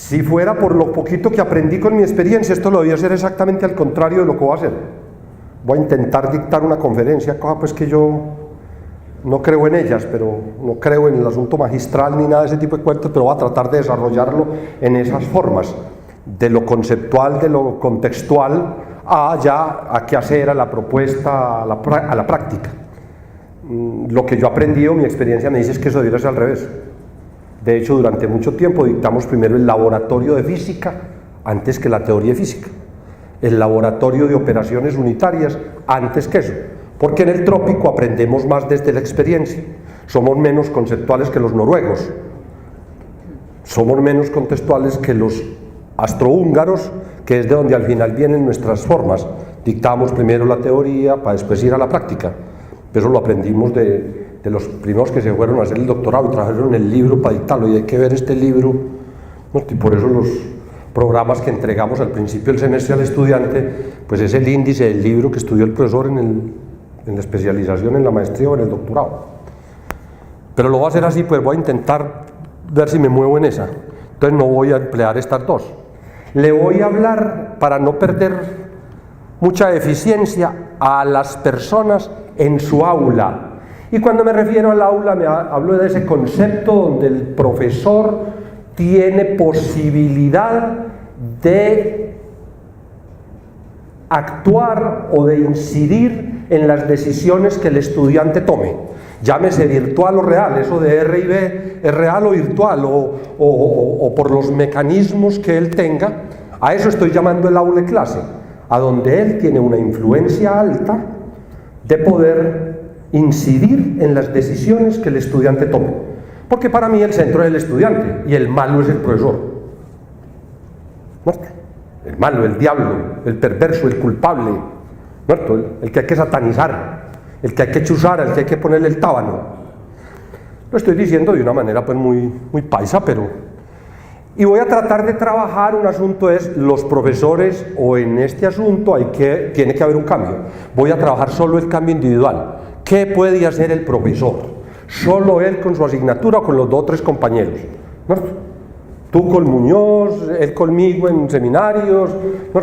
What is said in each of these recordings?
Si fuera por lo poquito que aprendí con mi experiencia, esto lo voy a hacer exactamente al contrario de lo que voy a hacer. Voy a intentar dictar una conferencia, cosa pues que yo no creo en ellas, pero no creo en el asunto magistral ni nada de ese tipo de cuentos, pero voy a tratar de desarrollarlo en esas formas, de lo conceptual, de lo contextual, a qué hacer, a la propuesta, a la práctica. Lo que yo he aprendido, mi experiencia me dice es que eso debería ser al revés. De hecho, durante mucho tiempo dictamos primero el laboratorio de física antes que la teoría de física, el laboratorio de operaciones unitarias antes que eso, porque en el trópico aprendemos más desde la experiencia, somos menos conceptuales que los noruegos, somos menos contextuales que los astrohúngaros, que es de donde al final vienen nuestras formas. Dictamos primero la teoría para después ir a la práctica. Eso lo aprendimos de los primeros que se fueron a hacer el doctorado y trajeron el libro para dictarlo, y hay que ver este libro, ¿no? Y por eso los programas que entregamos al principio del semestre al estudiante, pues es el índice del libro que estudió el profesor en la especialización, en la maestría o en el doctorado. Pero lo voy a hacer así, pues voy a intentar ver si me muevo en esa. Entonces no voy a emplear estas dos. Le voy a hablar, para no perder mucha eficiencia, a las personas en su aula. Y cuando me refiero al aula, hablo de ese concepto donde el profesor tiene posibilidad de actuar o de incidir en las decisiones que el estudiante tome. Llámese virtual o real, eso de R y B es real o virtual, o por los mecanismos que él tenga. A eso estoy llamando el aula de clase, a donde él tiene una influencia alta de poder incidir en las decisiones que el estudiante tome. Porque para mí el centro es el estudiante y el malo es el profesor. ¿Muerto? El malo, el diablo, el perverso, el culpable, ¿muerto? El que hay que satanizar, el que hay que chuzar, el que hay que ponerle el tábano. Lo estoy diciendo de una manera pues muy paisa, pero... Y voy a tratar de trabajar un asunto, es los profesores, o en este asunto tiene que haber un cambio. Voy a trabajar solo el cambio individual. ¿Qué puede hacer el profesor? Solo él con su asignatura o con los 2 o 3 compañeros. ¿No? Tú con Muñoz, él conmigo en seminarios, ¿no?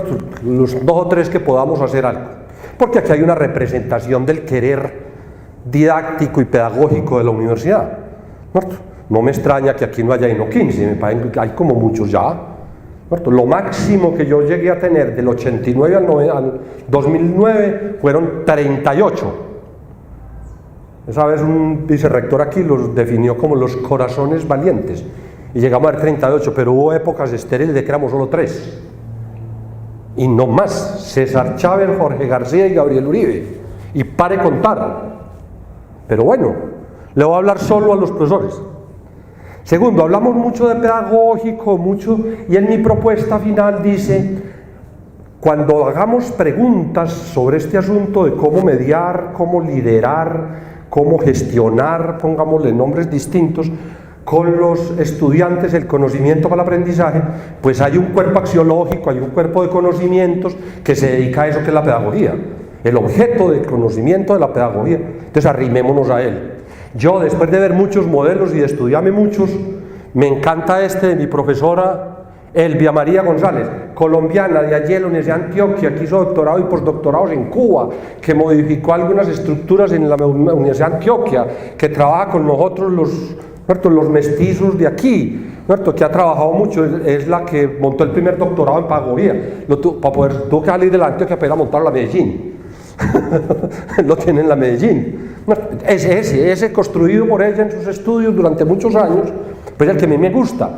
Los 2 o 3 que podamos hacer algo. Porque aquí hay una representación del querer didáctico y pedagógico de la universidad. No me extraña que aquí no haya INO 15, me parece que hay como muchos ya. Lo máximo que yo llegué a tener del 89 al 2009 fueron 38. Esa vez un vicerrector aquí los definió como los corazones valientes, y llegamos a ver 38, pero hubo épocas estériles de que éramos solo 3. Y no más, César Chávez, Jorge García y Gabriel Uribe. Y pare contar. Pero bueno, le voy a hablar solo a los profesores. Segundo, hablamos mucho de pedagógico, y en mi propuesta final dice, cuando hagamos preguntas sobre este asunto de cómo mediar, cómo liderar, cómo gestionar, pongámosle nombres distintos, con los estudiantes el conocimiento para el aprendizaje, pues hay un cuerpo axiológico, hay un cuerpo de conocimientos que se dedica a eso que es la pedagogía, el objeto del conocimiento de la pedagogía. Entonces arrimémonos a él. Yo, después de ver muchos modelos y de estudiarme muchos, me encanta este de mi profesora Elvia María González, colombiana de allí en la Universidad de Antioquia, que hizo doctorado y postdoctorados en Cuba, que modificó algunas estructuras en la Universidad de Antioquia, que trabaja con nosotros los mestizos de aquí, que ha trabajado mucho, es la que montó el primer doctorado en pedagogía. Tuvo que salir de la Antioquia para ir a montarlo a Medellín. Lo tiene en la Medellín. Ese construido por ella en sus estudios durante muchos años, pues el que a mí me gusta.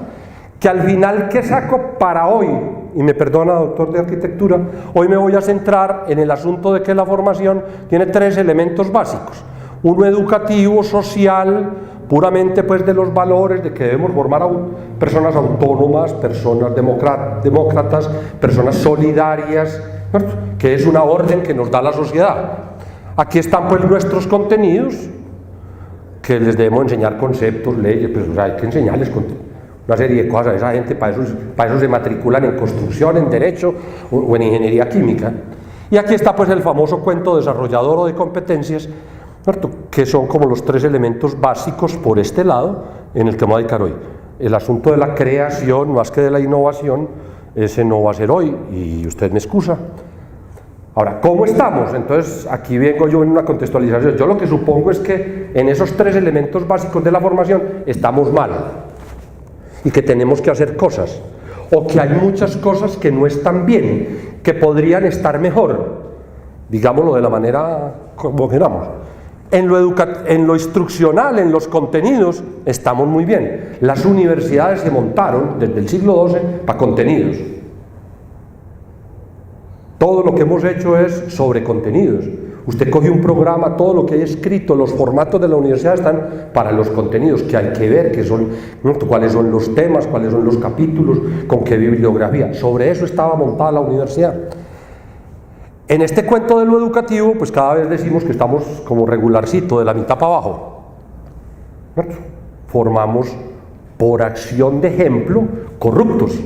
Que al final, ¿qué saco para hoy? Y me perdona, doctor de arquitectura, hoy me voy a centrar en el asunto de que la formación tiene 3 elementos básicos. Uno educativo, social, puramente pues de los valores, de que debemos formar a personas autónomas, personas demócratas, personas solidarias, ¿no? Que es una orden que nos da la sociedad. Aquí están pues nuestros contenidos, que les debemos enseñar conceptos, leyes, pues hay que enseñarles una serie de cosas. Esa gente para eso se matriculan en construcción, en derecho o en ingeniería química. Y aquí está pues el famoso cuento desarrollador o de competencias, ¿cierto? Que son como los 3 elementos básicos por este lado en el que me voy a dedicar hoy. el asunto de la creación más que de la innovación, ese no va a ser hoy, y usted me excusa. Ahora, ¿cómo estamos? Entonces, aquí vengo yo en una contextualización. Yo lo que supongo es que en esos tres elementos básicos de la formación estamos mal, y que tenemos que hacer cosas, o que hay muchas cosas que no están bien, que podrían estar mejor, digámoslo de la manera como queramos. En lo instruccional, en los contenidos, estamos muy bien. Las universidades se montaron desde el siglo XII para contenidos. Todo lo que hemos hecho es sobre contenidos. Usted coge un programa, todo lo que hay escrito, los formatos de la universidad están para los contenidos que hay que ver, cuáles son los temas, cuáles son los capítulos, con qué bibliografía. Sobre eso estaba montada la universidad. En este cuento de lo educativo, pues cada vez decimos que estamos como regularcito, de la mitad para abajo. ¿Cierto? Formamos, por acción de ejemplo, corruptos.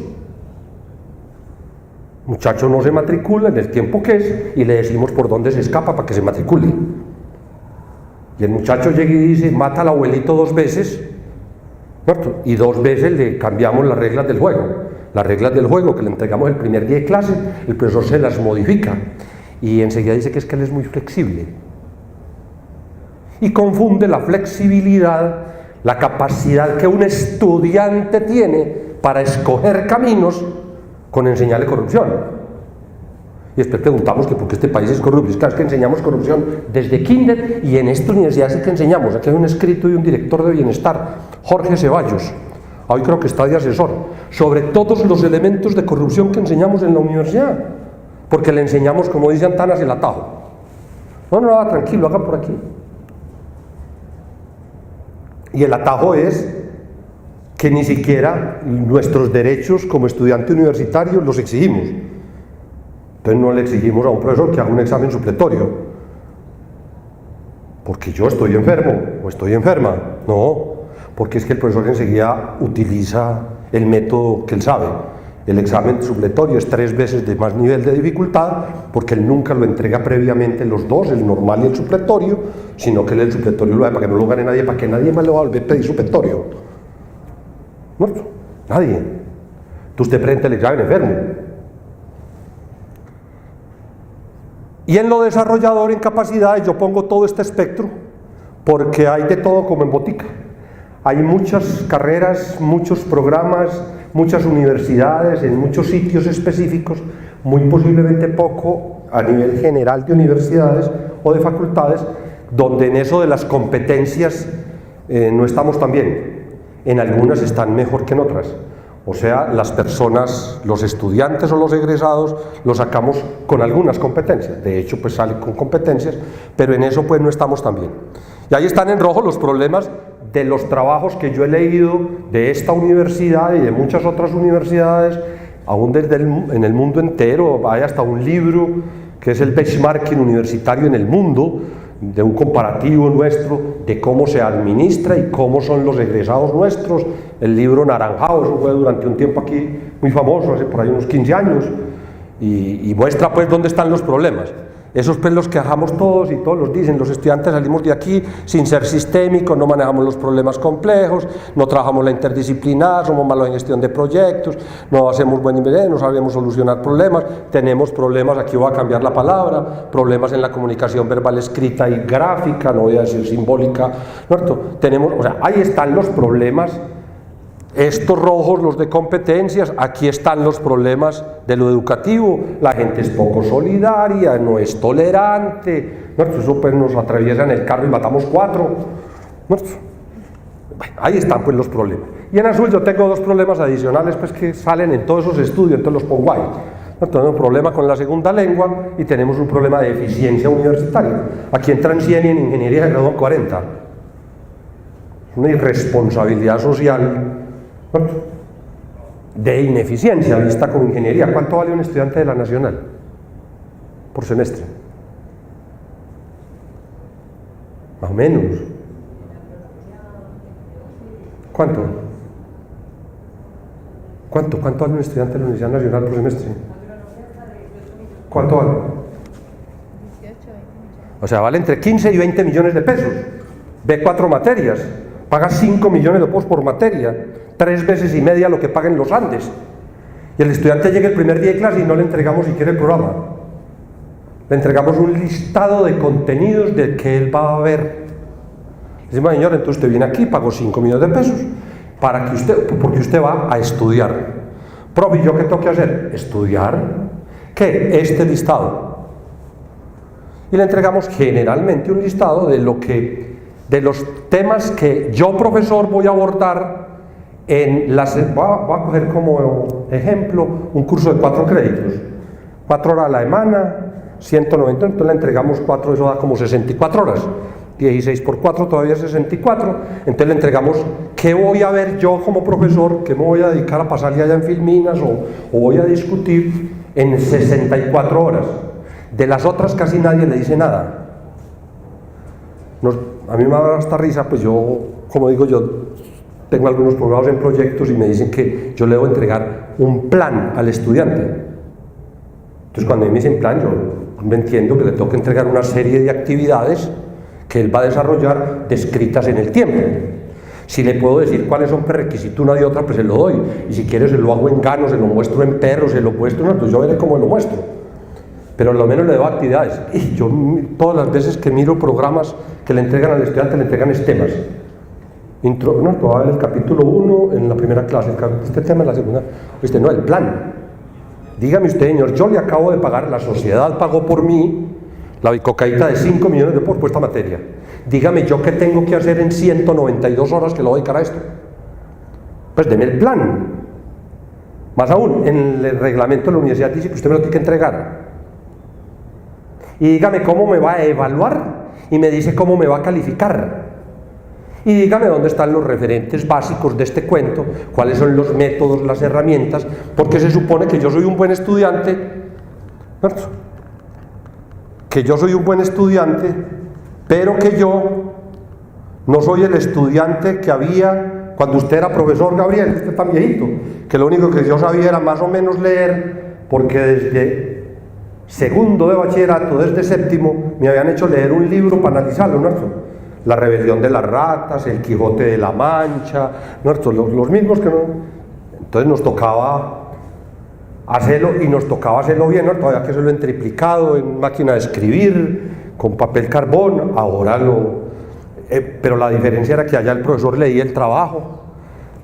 Muchacho no se matricula en el tiempo que es y le decimos por dónde se escapa para que se matricule. Y el muchacho llega y dice, mata al abuelito 2 veces, ¿cierto? Y 2 veces le cambiamos las reglas del juego. Las reglas del juego que le entregamos el primer día de clase, el profesor se las modifica y enseguida dice que es que él es muy flexible. Y confunde la flexibilidad, la capacidad que un estudiante tiene para escoger caminos, con enseñarle corrupción. Y después preguntamos que por qué este país es corrupto. Es que enseñamos corrupción desde kinder, y en esta universidad sí que enseñamos. Aquí hay un escrito de un director de bienestar, Jorge Ceballos, hoy creo que está de asesor, sobre todos los elementos de corrupción que enseñamos en la universidad, porque le enseñamos, como dice Antanas, el atajo. No, tranquilo, haga por aquí. Y el atajo es que ni siquiera nuestros derechos como estudiante universitario los exigimos. Entonces no le exigimos a un profesor que haga un examen supletorio, porque yo estoy enfermo o estoy enferma. No, porque es que el profesor enseguida utiliza el método que él sabe. El examen supletorio es 3 veces de más nivel de dificultad, porque él nunca lo entrega previamente los dos, el normal y el supletorio, sino que él el supletorio lo hace para que no lo gane nadie, para que nadie más le va a volver a pedir supletorio. ¿Muerto? Nadie. Entonces usted presenta el examen enfermo. Y en lo desarrollador en capacidades yo pongo todo este espectro, porque hay de todo como en botica. Hay muchas carreras, muchos programas, muchas universidades, en muchos sitios específicos, muy posiblemente poco a nivel general de universidades o de facultades, donde en eso de las competencias no estamos tan bien. En algunas están mejor que en otras. O sea, las personas, los estudiantes o los egresados, los sacamos con algunas competencias. De hecho, pues salen con competencias, pero en eso pues no estamos tan bien. Y ahí están en rojo los problemas de los trabajos que yo he leído de esta universidad y de muchas otras universidades, aún en el mundo entero. Hay hasta un libro que es el benchmarking universitario en el mundo, de un comparativo nuestro de cómo se administra y cómo son los egresados nuestros. El libro Naranjao, eso fue durante un tiempo aquí muy famoso, hace por ahí unos 15 años, y muestra pues dónde están los problemas. Esos pues los quejamos todos y todos los dicen, los estudiantes salimos de aquí sin ser sistémicos, no manejamos los problemas complejos, no trabajamos la interdisciplinar, somos malos en gestión de proyectos, no hacemos buen nivel, no sabemos solucionar problemas, tenemos problemas, aquí voy a cambiar la palabra, problemas en la comunicación verbal, escrita y gráfica, no voy a decir simbólica, ¿cierto? Tenemos, o sea, ahí están los problemas. Estos rojos, los de competencias, aquí están los problemas de lo educativo. La gente es poco solidaria, no es tolerante, eso pues nos atraviesa en el carro y matamos 4. Bueno, ahí están pues los problemas. Y en azul yo tengo 2 problemas adicionales pues que salen en todos esos estudios, entonces los pongo ahí. Tenemos un problema con la segunda lengua y tenemos un problema de eficiencia universitaria. Aquí entran 100 y en ingeniería se gradúan 40. Una irresponsabilidad social de ineficiencia vista como ingeniería. ¿Cuánto vale un estudiante de la Nacional por semestre? Más o menos. ¿Cuánto? ¿Cuánto vale un estudiante de la Universidad Nacional por semestre? ¿Cuánto vale? O sea, vale entre 15 y 20 millones de pesos. Ve 4 materias. paga 5 millones de pesos por materia, 3 veces y media lo que paga en los Andes. Y el estudiante llega el primer día de clase y no le entregamos siquiera el programa. Le entregamos un listado de contenidos del que él va a ver. Le decimos, señor, entonces usted viene aquí, pagó 5 millones de pesos, porque usted va a estudiar. Profe, ¿y yo qué tengo que hacer? ¿Estudiar? ¿Qué? Este listado. Y le entregamos generalmente un listado de los temas que yo, profesor, voy a abordar en las... Voy a coger como ejemplo un curso de 4 créditos. 4 horas a la semana, 190, entonces le entregamos 4, eso da como 64 horas. 16 por 4 todavía es 64, entonces le entregamos qué voy a ver yo como profesor, qué me voy a dedicar a pasarle allá en Filminas o voy a discutir en 64 horas. De las otras casi nadie le dice nada. A mí me da hasta risa, pues yo, como digo, yo tengo algunos programas en proyectos y me dicen que yo le debo entregar un plan al estudiante. Entonces cuando me dicen plan, yo me entiendo que le tengo que entregar una serie de actividades que él va a desarrollar descritas en el tiempo. Si le puedo decir cuáles son prerequisitos una y otra, pues se lo doy. Y si quiere se lo hago en Gano, se lo muestro en Perro, se lo muestro, no, pues yo veré cómo lo muestro. Pero al menos le doy actividades. Y yo todas las veces que miro programas que le entregan al estudiante, le entregan temas. El capítulo 1 en la primera clase, este tema en la segunda. No, el plan. Dígame usted, señor, yo le acabo de pagar, la sociedad pagó por mí la bicocaíta de 5 millones de pesos por esta materia. Dígame yo qué tengo que hacer en 192 horas que lo voy a dedicar a esto. Pues deme el plan. Más aún, en el reglamento de la universidad dice que usted me lo tiene que entregar. Y dígame cómo me va a evaluar y me dice cómo me va a calificar. Y dígame dónde están los referentes básicos de este cuento, cuáles son los métodos, las herramientas, porque se supone que yo soy un buen estudiante, ¿cierto? Que yo soy un buen estudiante, pero que yo no soy el estudiante que había cuando usted era profesor, Gabriel, usted tan viejito, que lo único que yo sabía era más o menos leer, porque desde segundo de bachillerato, desde séptimo, me habían hecho leer un libro para analizarlo, ¿no? La rebelión de las ratas, el Quijote de la Mancha, ¿no? Los mismos que no. Entonces nos tocaba hacerlo y nos tocaba hacerlo bien, ¿no? Todavía que se lo en triplicado, en máquina de escribir, con papel carbón, ahora pero la diferencia era que allá el profesor leía el trabajo,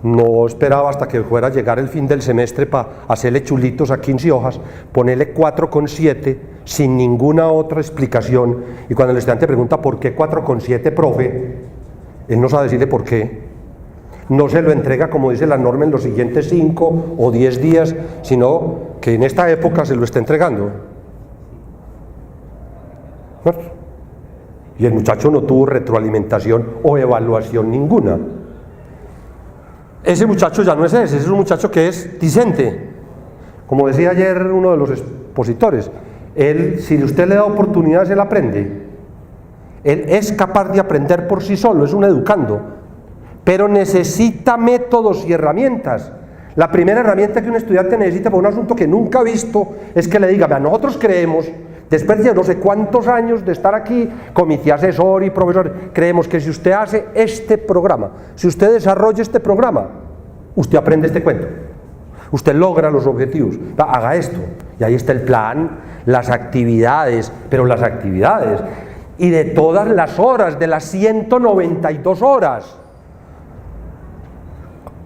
no esperaba hasta que fuera a llegar el fin del semestre para hacerle chulitos a 15 hojas, ponerle 4,7 sin ninguna otra explicación, y cuando el estudiante pregunta ¿por qué 4,7, profe?, él no sabe decirle por qué. No se lo entrega como dice la norma en los siguientes 5 o 10 días, sino que en esta época se lo está entregando. Y el muchacho no tuvo retroalimentación o evaluación ninguna. Ese muchacho ya no es ese es un muchacho que es discente. Como decía ayer uno de los expositores, él, si usted le da oportunidades, él aprende. Él es capaz de aprender por sí solo, es un educando. Pero necesita métodos y herramientas. La primera herramienta que un estudiante necesita para un asunto que nunca ha visto es que le diga, a nosotros creemos, después de no sé cuántos años de estar aquí, comité asesor y profesor, creemos que si usted hace este programa, si usted desarrolla este programa, usted aprende este cuento, usted logra los objetivos, haga esto, y ahí está el plan, las actividades, pero las actividades, y de todas las horas, de las 192 horas.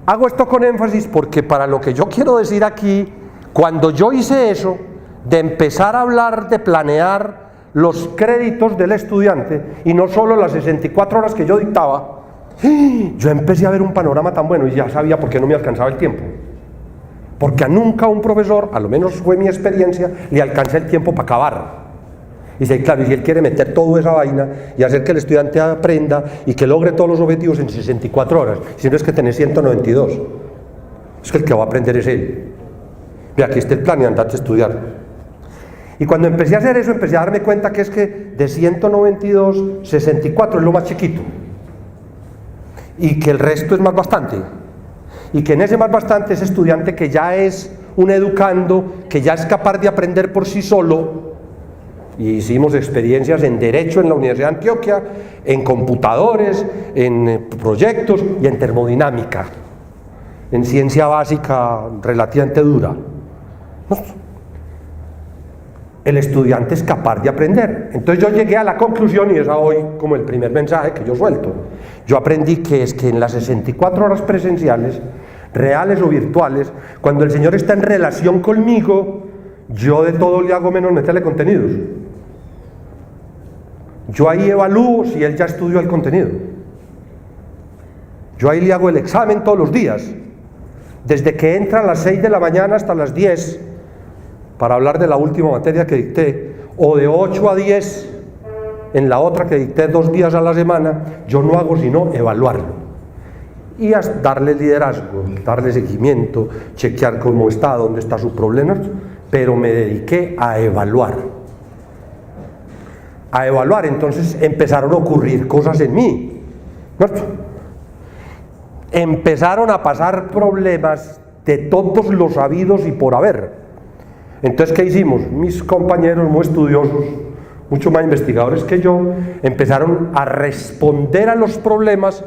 Hago esto con énfasis porque para lo que yo quiero decir aquí, cuando yo hice eso, de empezar a hablar de planear los créditos del estudiante y no solo las 64 horas que yo dictaba, yo empecé a ver un panorama tan bueno y ya sabía por qué no me alcanzaba el tiempo. Porque a nunca un profesor, a lo menos fue mi experiencia, le alcanza el tiempo para acabar. Y dice, claro, y si él quiere meter toda esa vaina y hacer que el estudiante aprenda y que logre todos los objetivos en 64 horas, si no es que tenés 192, es que el que va a aprender es él. Mira, aquí está el plan y andate a estudiar. Y cuando empecé a hacer eso, empecé a darme cuenta que es que de 192, 64 es lo más chiquito. Y que el resto es más bastante. Y que en ese más bastante ese estudiante que ya es un educando, que ya es capaz de aprender por sí solo, Y hicimos experiencias en Derecho en la Universidad de Antioquia, en computadores, en proyectos y en termodinámica, en ciencia básica relativamente dura. El estudiante es capaz de aprender. Entonces yo llegué a la conclusión, y es hoy como el primer mensaje que yo suelto. Yo aprendí que es que en las 64 horas presenciales, reales o virtuales, cuando el Señor está en relación conmigo, yo de todo le hago menos meterle contenidos. Yo ahí evalúo si él ya estudió el contenido. Yo ahí le hago el examen todos los días, desde que entra a las 6 de la mañana hasta las 10, para hablar de la última materia que dicté, o de 8 a 10 en la otra que dicté 2 días a la semana. Yo no hago sino evaluarlo y darle liderazgo, darle seguimiento, chequear cómo está, dónde está su problema, pero me dediqué a evaluar. Entonces empezaron a ocurrir cosas en mí, ¿cierto? Empezaron a pasar problemas de todos los habidos y por haber. Entonces, ¿qué hicimos? Mis compañeros muy estudiosos, mucho más investigadores que yo, empezaron a responder a los problemas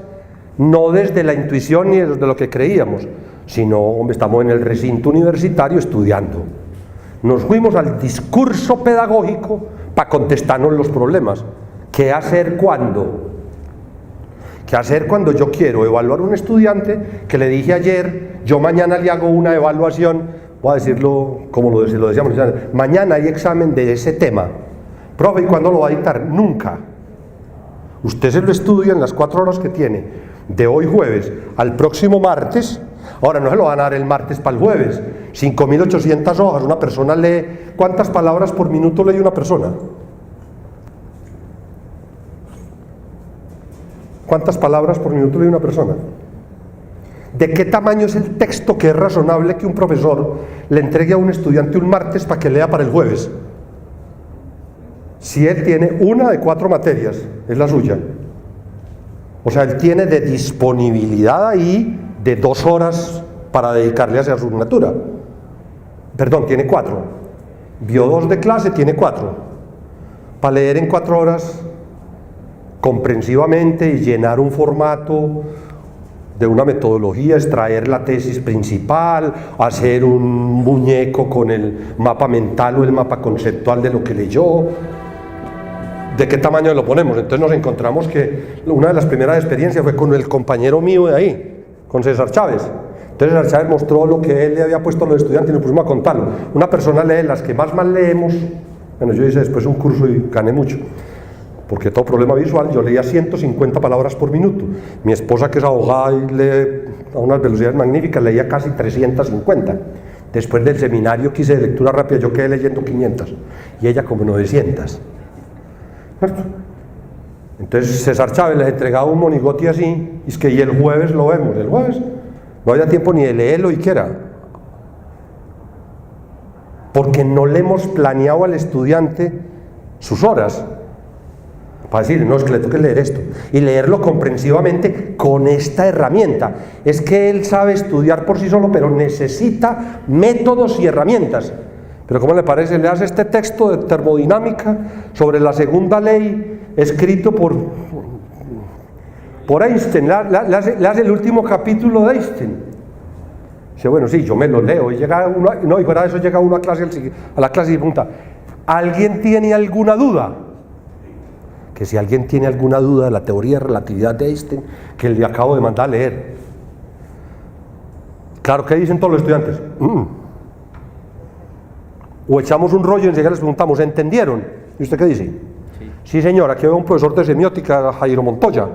no desde la intuición ni desde lo que creíamos, sino, estamos en el recinto universitario estudiando. Nos fuimos al discurso pedagógico para contestarnos los problemas. ¿Qué hacer cuando? ¿Qué hacer cuando yo quiero evaluar a un estudiante que le dije ayer, yo mañana le hago una evaluación, voy a decirlo como lo decíamos, mañana hay examen de ese tema. Profe, ¿y cuándo lo va a dictar? Nunca. Usted se lo estudia en las 4 horas que tiene, de hoy jueves al próximo martes. Ahora no se lo van a dar el martes para el jueves. 5.800 hojas, una persona lee. ¿Cuántas palabras por minuto lee una persona? ¿Cuántas palabras por minuto lee una persona? ¿De qué tamaño es el texto que es razonable que un profesor le entregue a un estudiante un martes para que lea para el jueves? Si él tiene una de 4 materias, es la suya. O sea, él tiene de disponibilidad ahí de 2 horas para dedicarle a esa asignatura. Perdón, tiene 4. Vio 2 de clase, tiene 4. Para leer en 4 horas comprensivamente y llenar un formato de una metodología, extraer la tesis principal, hacer un muñeco con el mapa mental o el mapa conceptual de lo que leyó. ¿De qué tamaño lo ponemos? Entonces nos encontramos que una de las primeras experiencias fue con el compañero mío de ahí, con César Chávez. Entonces César Chávez mostró lo que él le había puesto a los estudiantes y nos pusimos a contarlo. Una persona lee las que más leemos. Bueno, yo hice después un curso y gané mucho, porque todo problema visual, yo leía 150 palabras por minuto. Mi esposa, que es abogada y lee a unas velocidades magníficas, leía casi 350. Después del seminario que hice de lectura rápida, yo quedé leyendo 500 y ella como 900. Entonces César Chávez les entregaba un monigote así, y es que y el jueves lo vemos. El jueves no había tiempo ni de leerlo y quiera, porque no le hemos planeado al estudiante sus horas para decir, no, es que le toque leer esto y leerlo comprensivamente con esta herramienta. Es que él sabe estudiar por sí solo, pero necesita métodos y herramientas. Pero ¿cómo le parece? Le hace este texto de termodinámica sobre la segunda ley, escrito por Einstein, le hace el último capítulo de Einstein. Dice, bueno, sí, yo me lo leo, y llega uno, no, y fuera de eso llega uno a la clase y pregunta, ¿alguien tiene alguna duda? Que si alguien tiene alguna duda de la teoría de relatividad de Einstein, que le acabo de mandar a leer. Claro, ¿qué dicen todos los estudiantes? O echamos un rollo y enseguida les preguntamos, ¿entendieron? ¿Y usted qué dice? Sí, señor, aquí veo un profesor de semiótica, Jairo Montoya,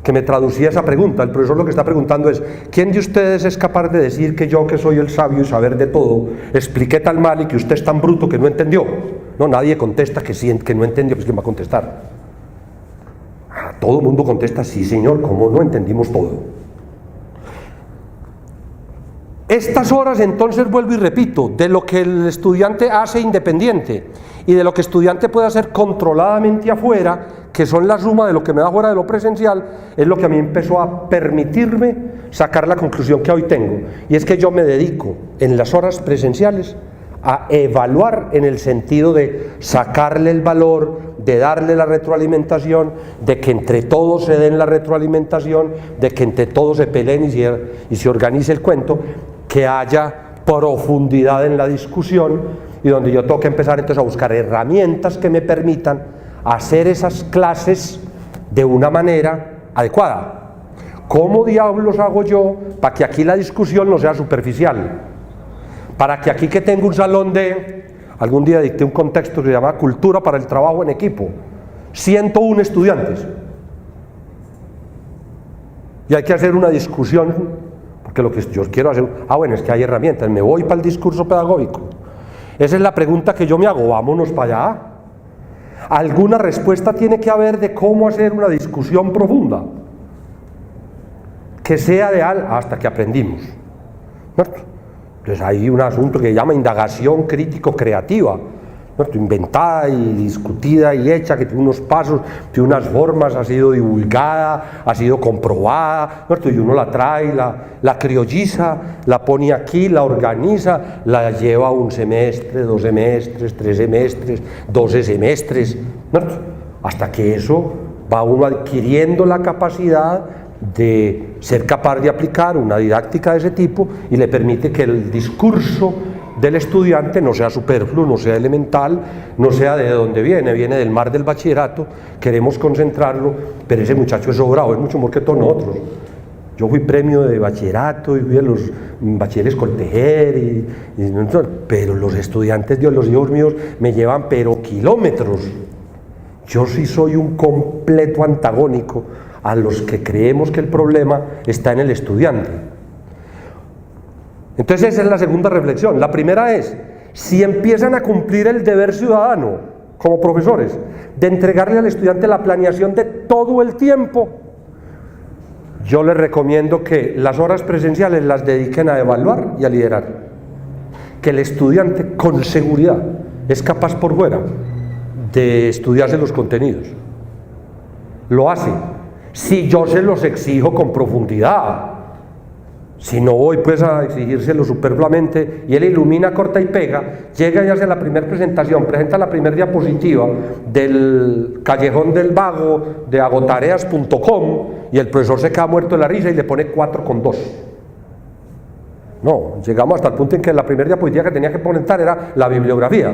que me traducía esa pregunta. El profesor lo que está preguntando es, ¿quién de ustedes es capaz de decir que yo, que soy el sabio y saber de todo, expliqué tan mal y que usted es tan bruto que no entendió? No, nadie contesta que sí, que no entendió, pues ¿quién va a contestar? Todo el mundo contesta, sí, señor, ¿cómo no entendimos todo? Estas horas, entonces, vuelvo y repito, de lo que el estudiante hace independiente y de lo que el estudiante puede hacer controladamente afuera, que son la suma de lo que me da fuera de lo presencial, es lo que a mí empezó a permitirme sacar la conclusión que hoy tengo, y es que yo me dedico en las horas presenciales a evaluar en el sentido de sacarle el valor, de darle la retroalimentación, de que entre todos se den la retroalimentación, de que entre todos se peleen y se organice el cuento, que haya profundidad en la discusión y donde yo tengo que empezar entonces a buscar herramientas que me permitan hacer esas clases de una manera adecuada. ¿Cómo diablos hago yo para que aquí la discusión no sea superficial? Para que aquí que tengo un salón de... Algún día dicté un contexto que se llama Cultura para el Trabajo en Equipo. 101 estudiantes. Y hay que hacer una discusión, porque lo que yo quiero hacer... bueno, es que hay herramientas, me voy para el discurso pedagógico. Esa es la pregunta que yo me hago, vámonos para allá. Alguna respuesta tiene que haber de cómo hacer una discusión profunda. Que sea de hasta que aprendimos. Entonces hay un asunto que se llama indagación crítico-creativa, inventada y discutida y hecha, que tiene unos pasos, tiene unas formas, ha sido divulgada, ha sido comprobada, y uno la trae, la criolliza, la pone aquí, la organiza, la lleva un semestre, 2 semestres, 3 semestres, 12 semestres, hasta que eso va uno adquiriendo la capacidad de ser capaz de aplicar una didáctica de ese tipo y le permite que el discurso del estudiante no sea superfluo, no sea elemental, no sea de donde viene del mar del bachillerato, queremos concentrarlo, pero ese muchacho es sobrado, es mucho mejor que todos nosotros. Yo fui premio de bachillerato y fui a los bachilleres Coltejer, pero los estudiantes, los hijos míos me llevan pero kilómetros. Yo sí soy un completo antagónico a los que creemos que el problema está en el estudiante. Entonces esa es la segunda reflexión. La primera es, si empiezan a cumplir el deber ciudadano como profesores, de entregarle al estudiante la planeación de todo el tiempo, yo les recomiendo que las horas presenciales las dediquen a evaluar y a liderar. Que el estudiante con seguridad es capaz por fuera de estudiarse los contenidos. Lo hace. Si yo se los exijo con profundidad, si no voy pues a exigírselo superfluamente y él ilumina, corta y pega, llega y hace la primera presentación, presenta la primera diapositiva del Callejón del Vago de agotareas.com y el profesor se queda muerto de la risa y le pone 4,2. No, llegamos hasta el punto en que la primera diapositiva que tenía que presentar era la bibliografía.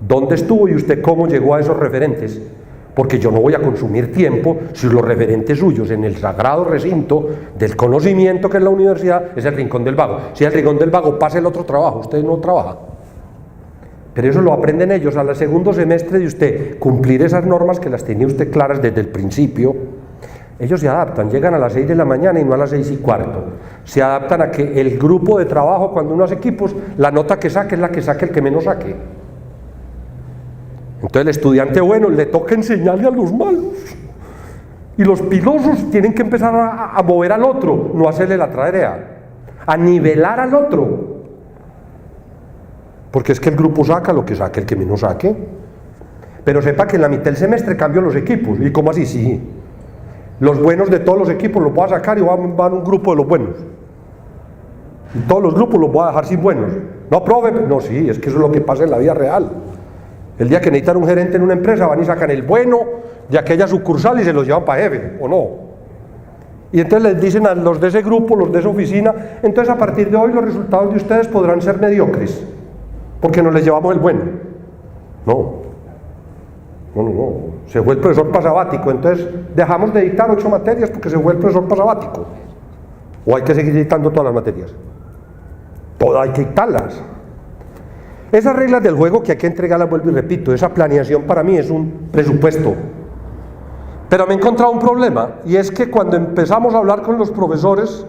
¿Dónde estuvo y usted cómo llegó a esos referentes? Porque yo no voy a consumir tiempo si los referentes suyos en el sagrado recinto del conocimiento que es la universidad es el Rincón del Vago. Si el Rincón del Vago pasa el otro trabajo, usted no trabaja. Pero eso lo aprenden ellos al segundo semestre de usted cumplir esas normas que las tenía usted claras desde el principio. Ellos se adaptan, llegan a las 6 de la mañana y no a las 6:15. Se adaptan a que el grupo de trabajo, cuando uno hace equipos, la nota que saque es la que saque el que menos saque. Entonces el estudiante bueno le toca enseñarle a los malos y los pilosos tienen que empezar a mover al otro, no hacerle la tarea, a nivelar al otro, porque es que el grupo saca lo que saque el que menos saque. Pero sepa que en la mitad del semestre cambio los equipos. ¿Y cómo así? Sí, los buenos de todos los equipos los voy a sacar y van a un grupo de los buenos y todos los grupos los voy a dejar sin buenos. No, profe, no, sí, es que eso es lo que pasa en la vida real. El día que necesitan un gerente en una empresa van y sacan el bueno de aquella sucursal y se los llevan para jefe, ¿o no? Y entonces les dicen a los de ese grupo, los de esa oficina, entonces a partir de hoy los resultados de ustedes podrán ser mediocres, porque nos les llevamos el bueno. No, se fue el profesor para sabático, entonces dejamos de dictar 8 materias porque se fue el profesor para sabático. ¿O hay que seguir dictando todas las materias? Todas hay que dictarlas. Esas reglas del juego que hay que entregarlas, vuelvo y repito, esa planeación para mí es un presupuesto. Pero me he encontrado un problema, y es que cuando empezamos a hablar con los profesores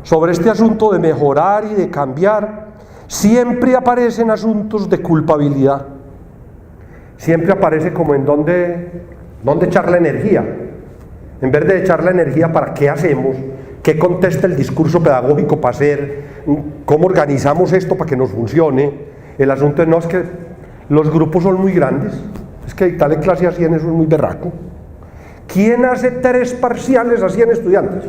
sobre este asunto de mejorar y de cambiar, siempre aparecen asuntos de culpabilidad. Siempre aparece como en dónde echar la energía. En vez de echar la energía para qué hacemos, qué contesta el discurso pedagógico para hacer, cómo organizamos esto para que nos funcione. El asunto es, no, es que los grupos son muy grandes, es que dictarle clase a 100 eso es muy berraco. ¿Quién hace 3 parciales a 100 estudiantes?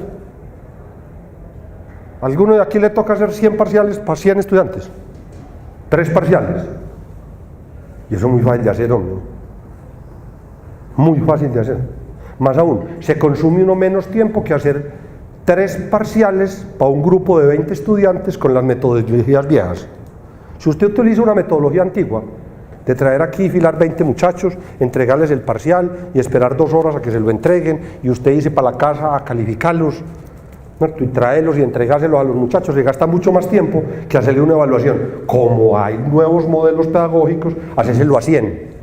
¿Alguno de aquí le toca hacer 100 parciales para 100 estudiantes? 3 parciales. Y eso es muy fácil de hacer, hombre. Muy fácil de hacer. Más aún, se consume uno menos tiempo que hacer 3 parciales para un grupo de 20 estudiantes con las metodologías viejas. Si usted utiliza una metodología antigua, de traer aquí, filar 20 muchachos, entregarles el parcial y esperar 2 horas a que se lo entreguen, y usted irse para la casa a calificarlos, y traerlos y entregárselos a los muchachos, se gasta mucho más tiempo que hacerle una evaluación. Como hay nuevos modelos pedagógicos, hacérselo a 100.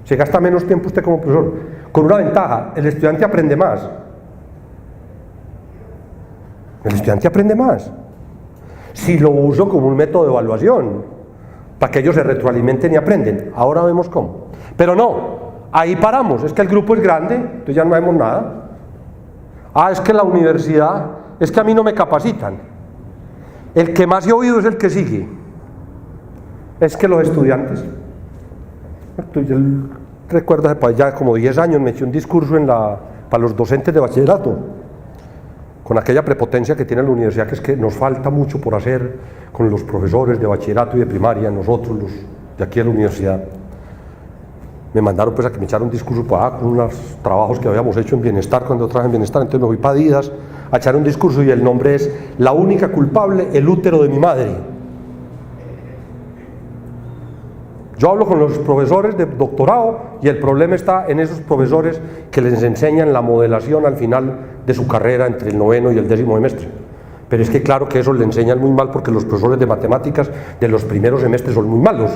Se gasta menos tiempo usted como profesor. Con una ventaja, el estudiante aprende más. El estudiante aprende más. Si lo uso como un método de evaluación, para que ellos se retroalimenten y aprenden. Ahora vemos cómo. Pero no, ahí paramos. Es que el grupo es grande, entonces ya no vemos nada. Es que la universidad, es que a mí no me capacitan. El que más he oído es el que sigue. Es que los estudiantes. Yo recuerdo hace ya como 10 años me eché un discurso para los docentes de bachillerato, con aquella prepotencia que tiene la universidad, que es que nos falta mucho por hacer con los profesores de bachillerato y de primaria, nosotros los de aquí de la universidad. Me mandaron pues a que me echara un discurso para con unos trabajos que habíamos hecho en Bienestar, cuando trabajé en Bienestar, entonces me fui para Adidas a echar un discurso y el nombre es La única culpable, el útero de mi madre. Yo hablo con los profesores de doctorado y el problema está en esos profesores que les enseñan la modelación al final de su carrera entre el 9º y el 10º semestre. Pero es que claro que eso le enseñan muy mal, porque los profesores de matemáticas de los primeros semestres son muy malos.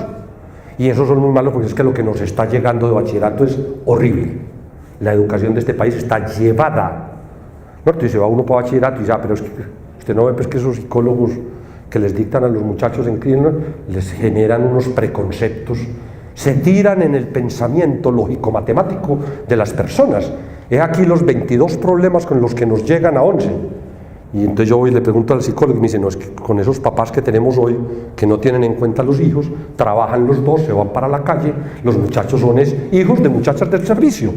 Y esos son muy malos porque es que lo que nos está llegando de bachillerato es horrible. La educación de este país está llevada. No, entonces se va uno para bachillerato y ya, pero es que usted no ve pues que esos psicólogos que les dictan a los muchachos en Cleveland les generan unos preconceptos, se tiran en el pensamiento lógico-matemático de las personas. He aquí los 22 problemas con los que nos llegan a 11. Y entonces yo voy y le pregunto al psicólogo y me dice, no, es que con esos papás que tenemos hoy, que no tienen en cuenta a los hijos, trabajan los dos, se van para la calle, los muchachos son hijos de muchachas del servicio.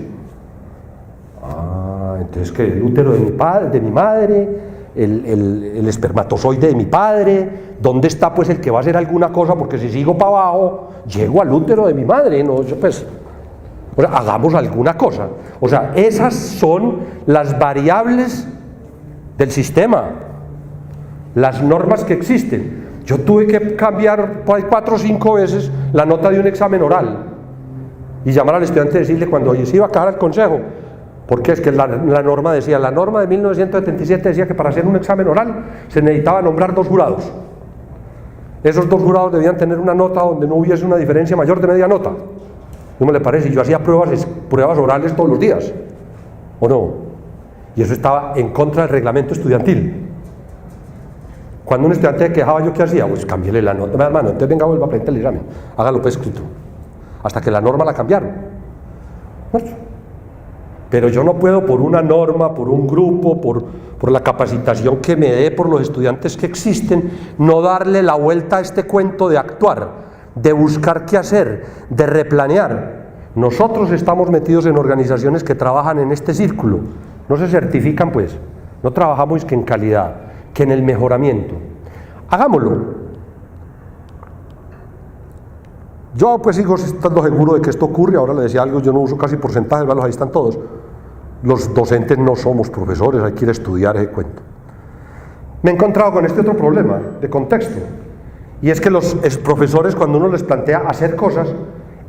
Entonces que el útero de mi padre, de mi madre, el espermatozoide de mi padre, ¿dónde está pues el que va a hacer alguna cosa? Porque si sigo para abajo, llego al útero de mi madre, ¿no? Pues, o sea, hagamos alguna cosa. O sea, esas son las variables del sistema, las normas que existen. Yo tuve que cambiar 4 o 5 veces la nota de un examen oral y llamar al estudiante y decirle cuando se iba a caer al consejo, porque es que la norma decía, la norma de 1977 decía que para hacer un examen oral se necesitaba nombrar 2 jurados. Esos 2 jurados debían tener una nota donde no hubiese una diferencia mayor de media nota. ¿No me le parece? Yo hacía pruebas orales todos los días, ¿o no? Y eso estaba en contra del reglamento estudiantil. Cuando un estudiante se quejaba, ¿yo qué hacía? Pues cámbiale la nota, hermano, entonces venga, vuelva a presentar el examen, hágalo pues escrito, hasta que la norma la cambiaron. Pero yo no puedo por una norma, por un grupo, por la capacitación que me dé por los estudiantes que existen, no darle la vuelta a este cuento de actuar, de buscar qué hacer, de replanear. Nosotros estamos metidos en organizaciones que trabajan en este círculo. No se certifican pues, no trabajamos que en calidad, que en el mejoramiento. Hagámoslo. Yo pues sigo estando seguro de que esto ocurre. Ahora le decía algo, yo no uso casi porcentajes, ahí están todos. Los docentes no somos profesores, hay que ir a estudiar ese cuento. Me he encontrado con este otro problema de contexto, y es que los profesores, cuando uno les plantea hacer cosas,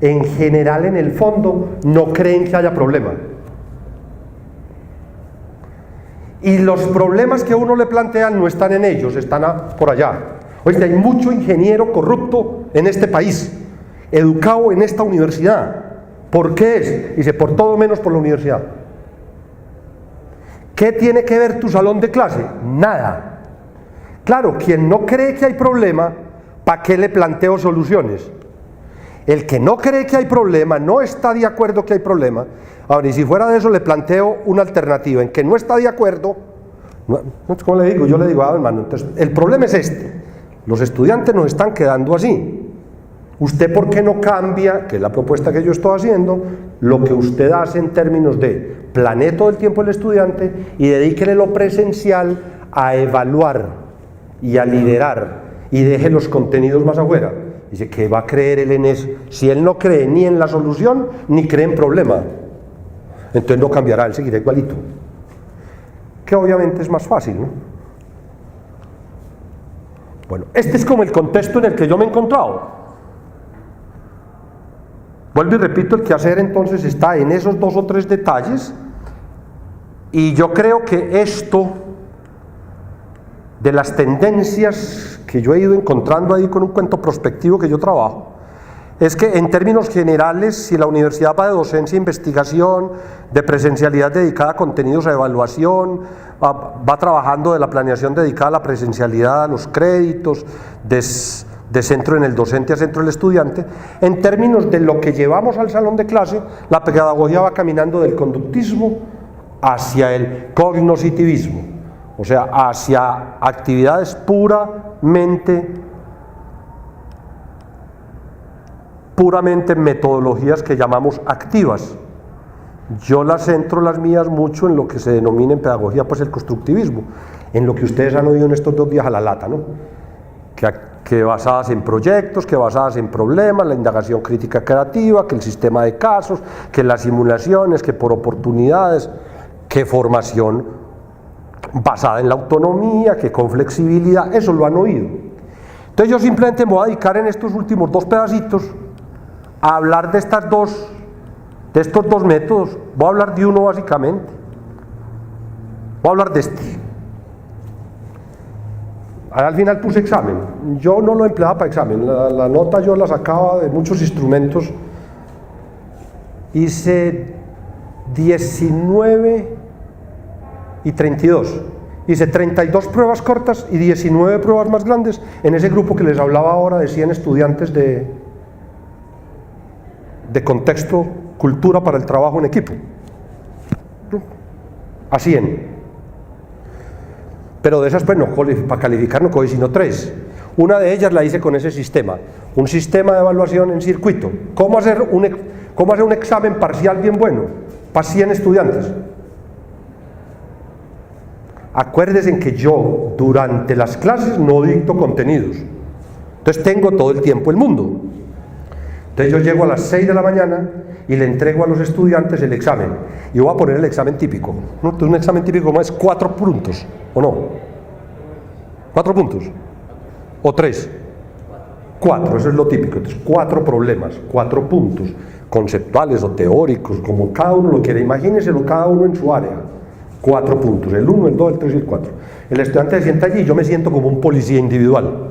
en general en el fondo no creen que haya problema. Y los problemas que uno le plantea no están en ellos, están por allá. Oye, hay mucho ingeniero corrupto en este país, educado en esta universidad. ¿Por qué es? Dice, por todo menos por la universidad. ¿Qué tiene que ver tu salón de clase? Nada. Claro, quien no cree que hay problema, ¿para qué le planteo soluciones? El que no cree que hay problema, no está de acuerdo que hay problema. Ahora, y si fuera de eso, le planteo una alternativa, en que no está de acuerdo, ¿cómo le digo? Yo le digo, hermano, entonces, el problema es este, los estudiantes nos están quedando así. ¿Usted por qué no cambia, que es la propuesta que yo estoy haciendo, lo que usted hace en términos de planee todo el tiempo el estudiante y dedíquele lo presencial a evaluar y a liderar y deje los contenidos más afuera? Dice que va a creer él en eso. Si él no cree ni en la solución, ni cree en problema, entonces no cambiará, él seguirá igualito. Que obviamente es más fácil, ¿no? Bueno, este es como el contexto en el que yo me he encontrado. Vuelvo y repito, el quehacer entonces está en esos 2 o 3 detalles, y yo creo que esto de las tendencias que yo he ido encontrando ahí con un cuento prospectivo que yo trabajo, es que en términos generales, si la universidad va de docencia e investigación, de presencialidad dedicada a contenidos a evaluación, va trabajando de la planeación dedicada a la presencialidad, a los créditos, de centro en el docente a centro del estudiante, en términos de lo que llevamos al salón de clase, la pedagogía va caminando del conductismo hacia el cognoscitivismo, o sea, hacia actividades puramente metodologías que llamamos activas. Yo las centro las mías mucho en lo que se denomina en pedagogía pues el constructivismo, en lo que ustedes han oído en estos 2 días a la lata, ¿no? Que basadas en proyectos, que basadas en problemas, la indagación crítica creativa, que el sistema de casos, que las simulaciones, que por oportunidades, que formación basada en la autonomía, que con flexibilidad, eso lo han oído. Entonces yo simplemente me voy a dedicar en estos últimos 2 pedacitos a hablar de estos 2 métodos. Voy a hablar de uno básicamente, voy a hablar de este. Al final puse examen, yo no lo empleaba para examen, la nota yo la sacaba de muchos instrumentos. Hice 19 y 32, hice 32 pruebas cortas y 19 pruebas más grandes en ese grupo que les hablaba ahora de 100 estudiantes de contexto, cultura para el trabajo en equipo, a 100. Pero de esas pues no, para calificar no cogí sino 3. Una de ellas la hice con ese sistema, un sistema de evaluación en circuito. ¿Cómo hacer un examen parcial bien bueno para 100 estudiantes? Acuérdense en que yo durante las clases no dicto contenidos, entonces tengo todo el tiempo el mundo. Entonces yo llego a las 6 de la mañana y le entrego a los estudiantes el examen, y voy a poner el examen típico, ¿no? Entonces un examen típico como es 4 puntos, ¿o no? 4 puntos, o 3, 4, eso es lo típico. Entonces 4 problemas, 4 puntos, conceptuales o teóricos, como cada uno lo quiera, imagínenselo cada uno en su área. 4 puntos, el 1, el 2, el 3 y el 4. El estudiante se sienta allí y yo me siento como un policía individual.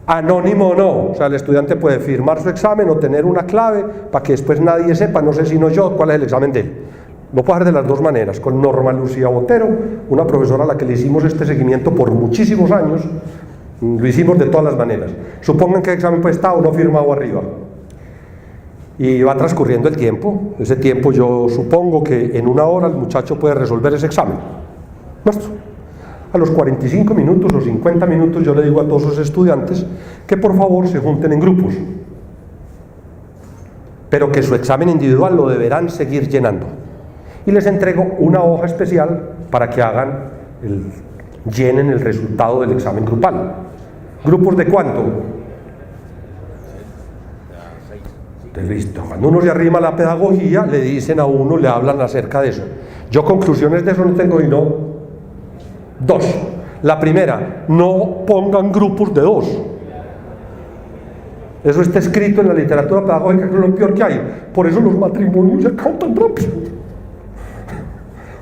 Anónimo o no, o sea, el estudiante puede firmar su examen o tener una clave para que después nadie sepa, no sé sino yo, cuál es el examen de él. Lo puedo hacer de las 2 maneras, con Norma Lucía Botero, una profesora a la que le hicimos este seguimiento por muchísimos años, lo hicimos de todas las maneras. Supongan que el examen pues está o no firmado arriba. Y va transcurriendo el tiempo, ese tiempo yo supongo que en 1 hora el muchacho puede resolver ese examen. Nuestro. A los 45 minutos o 50 minutos yo le digo a todos los estudiantes que por favor se junten en grupos, pero que su examen individual lo deberán seguir llenando. Y les entrego una hoja especial para que llenen el resultado del examen grupal. ¿Grupos de cuánto? Listo. Cuando uno se arrima a la pedagogía, le dicen a uno, le hablan acerca de eso. Yo conclusiones de eso no tengo sino 2. La primera, no pongan grupos de 2. Eso está escrito en la literatura pedagógica, que es lo peor que hay. Por eso los matrimonios se acaban tan rápido.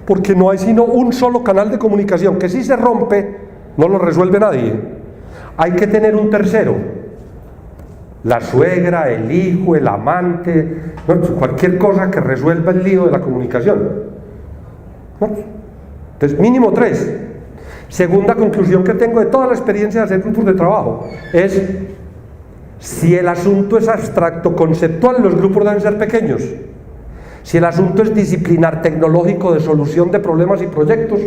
Porque no hay sino un solo canal de comunicación, que si se rompe, no lo resuelve nadie. Hay que tener un tercero. La suegra, el hijo, el amante, ¿no? Cualquier cosa que resuelva el lío de la comunicación, ¿no? Entonces, mínimo 3. Segunda conclusión que tengo de toda la experiencia de hacer grupos de trabajo es: si el asunto es abstracto conceptual, los grupos deben ser pequeños. Si el asunto es disciplinar tecnológico de solución de problemas y proyectos,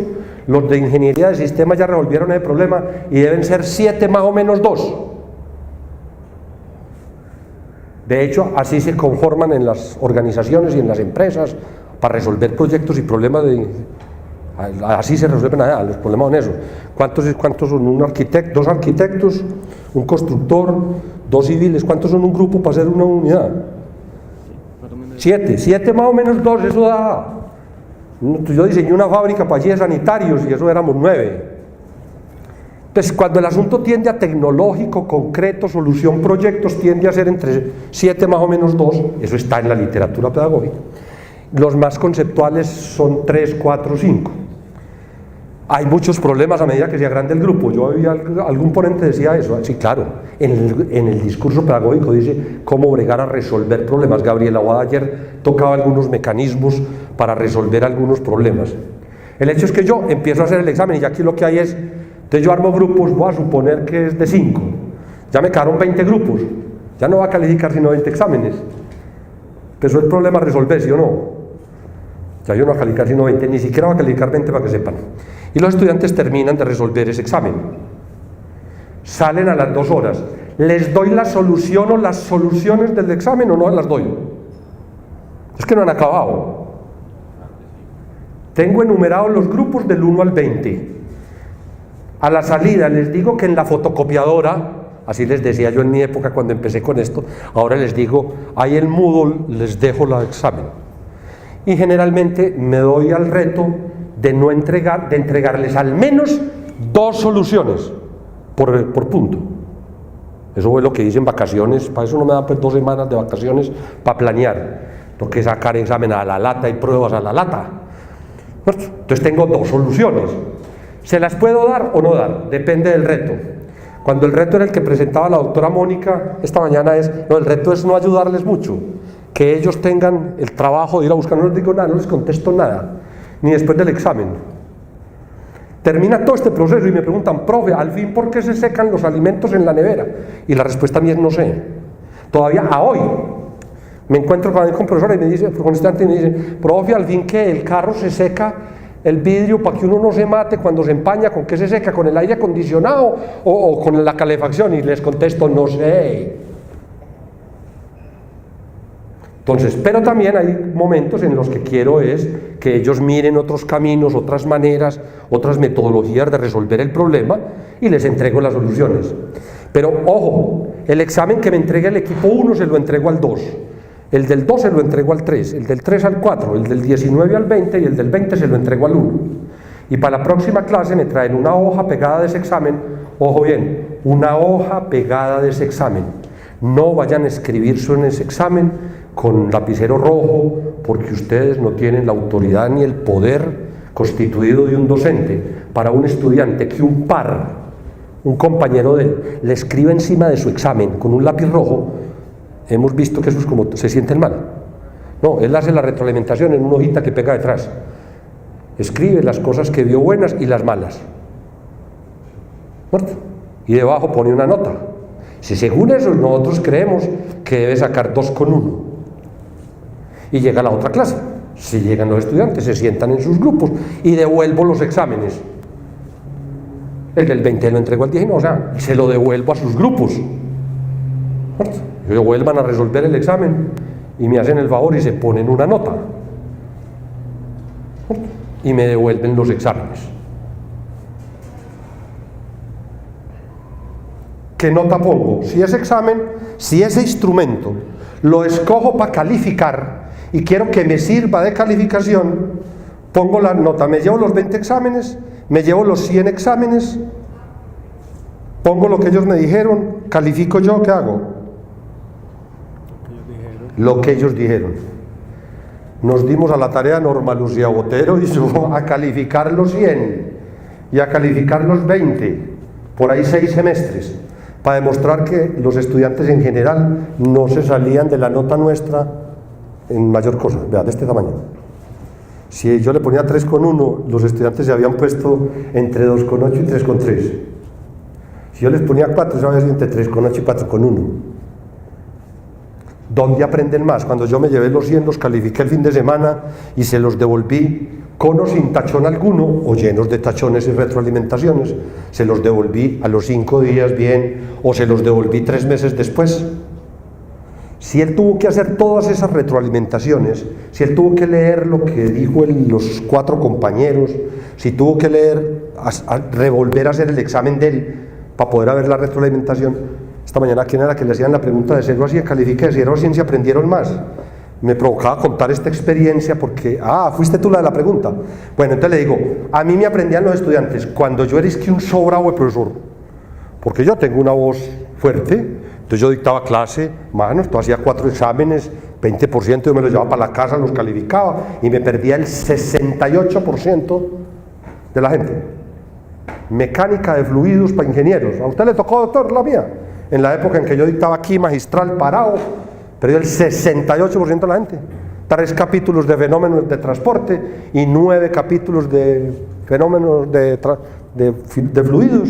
los de ingeniería de sistemas ya resolvieron ese problema y deben ser 7 más o menos 2. De hecho, así se conforman en las organizaciones y en las empresas para resolver proyectos y problemas así se resuelven allá, los problemas son esos. ¿Cuántos son? Un arquitecto, 2 arquitectos, un constructor, 2 civiles, ¿cuántos son un grupo para hacer una unidad? 7 más o menos 2, eso da. Yo diseñé una fábrica para allí de sanitarios y eso éramos 9. Entonces, cuando el asunto tiende a tecnológico, concreto, solución, proyectos, tiende a ser entre 7 más o menos 2, eso está en la literatura pedagógica. Los más conceptuales son 3, 4, 5. Hay muchos problemas a medida que se agranda el grupo. Yo oí algún ponente decía eso. Sí, claro, en el discurso pedagógico dice cómo bregar a resolver problemas. Gabriela Boada ayer tocaba algunos mecanismos para resolver algunos problemas. El hecho es que yo empiezo a hacer el examen y ya aquí lo que hay es, entonces yo armo grupos, voy a suponer que es de 5, ya me quedaron 20 grupos, ya no va a calificar sino 20 exámenes. Empezó el problema a resolver, ¿sí o no? Ya yo no voy a calificar sino 20, ni siquiera va a calificar 20 para que sepan. Y los estudiantes terminan de resolver ese examen. Salen a las 2 horas. ¿Les doy la solución o las soluciones del examen o no las doy? Es que no han acabado. Tengo enumerados los grupos del 1 al 20. A la salida les digo que en la fotocopiadora, así les decía yo en mi época cuando empecé con esto, ahora les digo, ahí el Moodle les dejo el examen. Y generalmente me doy al reto de entregarles al menos 2 soluciones por punto. Eso es lo que dicen vacaciones, para eso no me dan pues 2 semanas de vacaciones para planear. Tengo que sacar examen a la lata y pruebas a la lata. Entonces tengo 2 soluciones. ¿Se las puedo dar o no dar? Depende del reto. Cuando el reto era el que presentaba la doctora Mónica esta mañana el reto es no ayudarles mucho, que ellos tengan el trabajo de ir a buscar, no les digo nada, no les contesto nada, ni después del examen. Termina todo este proceso y me preguntan, profe, al fin, ¿por qué se secan los alimentos en la nevera? Y la respuesta mía es no sé. Todavía a hoy me encuentro con profesora y me dice, con estudiante y me dice, profe, al fin que el carro se seca el vidrio para que uno no se mate cuando se empaña, ¿con qué se seca? ¿Con el aire acondicionado o con la calefacción? Y les contesto, no sé. Entonces, pero también hay momentos en los que quiero es que ellos miren otros caminos, otras maneras, otras metodologías de resolver el problema y les entrego las soluciones. Pero ojo, el examen que me entregue el equipo 1 se lo entrego al 2. El del 2 se lo entrego al 3, el del 3 al 4, el del 19 al 20 y el del 20 se lo entrego al 1. Y para la próxima clase me traen una hoja pegada de ese examen, ojo bien, una hoja pegada de ese examen. No vayan a escribirse en ese examen con lapicero rojo, porque ustedes no tienen la autoridad ni el poder constituido de un docente para un estudiante que un par, un compañero de él, le escribe encima de su examen con un lápiz rojo. Hemos visto que eso es como se sienten mal. No, él hace la retroalimentación en una hojita que pega detrás. Escribe las cosas que vio buenas y las malas. ¿Cierto? Y debajo pone una nota. Si según eso nosotros creemos que debe sacar 2,1 y llega a la otra clase. Si llegan los estudiantes, se sientan en sus grupos y devuelvo los exámenes. El del 20 lo entrego al 19, o sea, se lo devuelvo a sus grupos. ¿Cierto? Ellos vuelvan a resolver el examen y me hacen el favor y se ponen una nota y me devuelven los exámenes. ¿Qué nota pongo? Si ese examen, si ese instrumento lo escojo para calificar y quiero que me sirva de calificación, pongo la nota. Me llevo los 20 exámenes, me llevo los 100 exámenes, pongo lo que ellos me dijeron, califico yo, ¿qué hago? Lo que ellos dijeron. Nos dimos a la tarea Norma Lucía Botero y yo a calificar los 100 y a calificar los 20, por ahí 6 semestres, para demostrar que los estudiantes en general no se salían de la nota nuestra en mayor cosa. Vea, de este tamaño. Si yo le ponía 3,1, los estudiantes se habían puesto entre 2,8 y 3,3. Si yo les ponía 4, se había sido entre 3,8 y 4,1. ¿Dónde aprenden más? Cuando yo me llevé los 100, los califiqué el fin de semana y se los devolví con o sin tachón alguno, o llenos de tachones y retroalimentaciones. Se los devolví a los 5 días bien, o se los devolví 3 meses después. Si él tuvo que hacer todas esas retroalimentaciones, si él tuvo que leer lo que dijo los 4 compañeros, si tuvo que leer, revolver a hacer el examen de él para poder haber la retroalimentación, Esta mañana, ¿quién era que le hacían la pregunta de 0 a 100 califique, de 0 a 100 si aprendieron más? Me provocaba contar esta experiencia porque, fuiste tú la de la pregunta. Bueno, entonces le digo, a mí me aprendían los estudiantes, cuando yo era que un sobrado de profesor, porque yo tengo una voz fuerte, entonces yo dictaba clase, manos, tú hacía 4 exámenes, 20% yo me los llevaba para la casa, los calificaba, y me perdía el 68% de la gente. Mecánica de fluidos para ingenieros. ¿A usted le tocó, doctor, la mía? En la época en que yo dictaba aquí, magistral, parado, perdió el 68% de la gente. 3 capítulos de fenómenos de transporte y 9 capítulos de fenómenos de fluidos,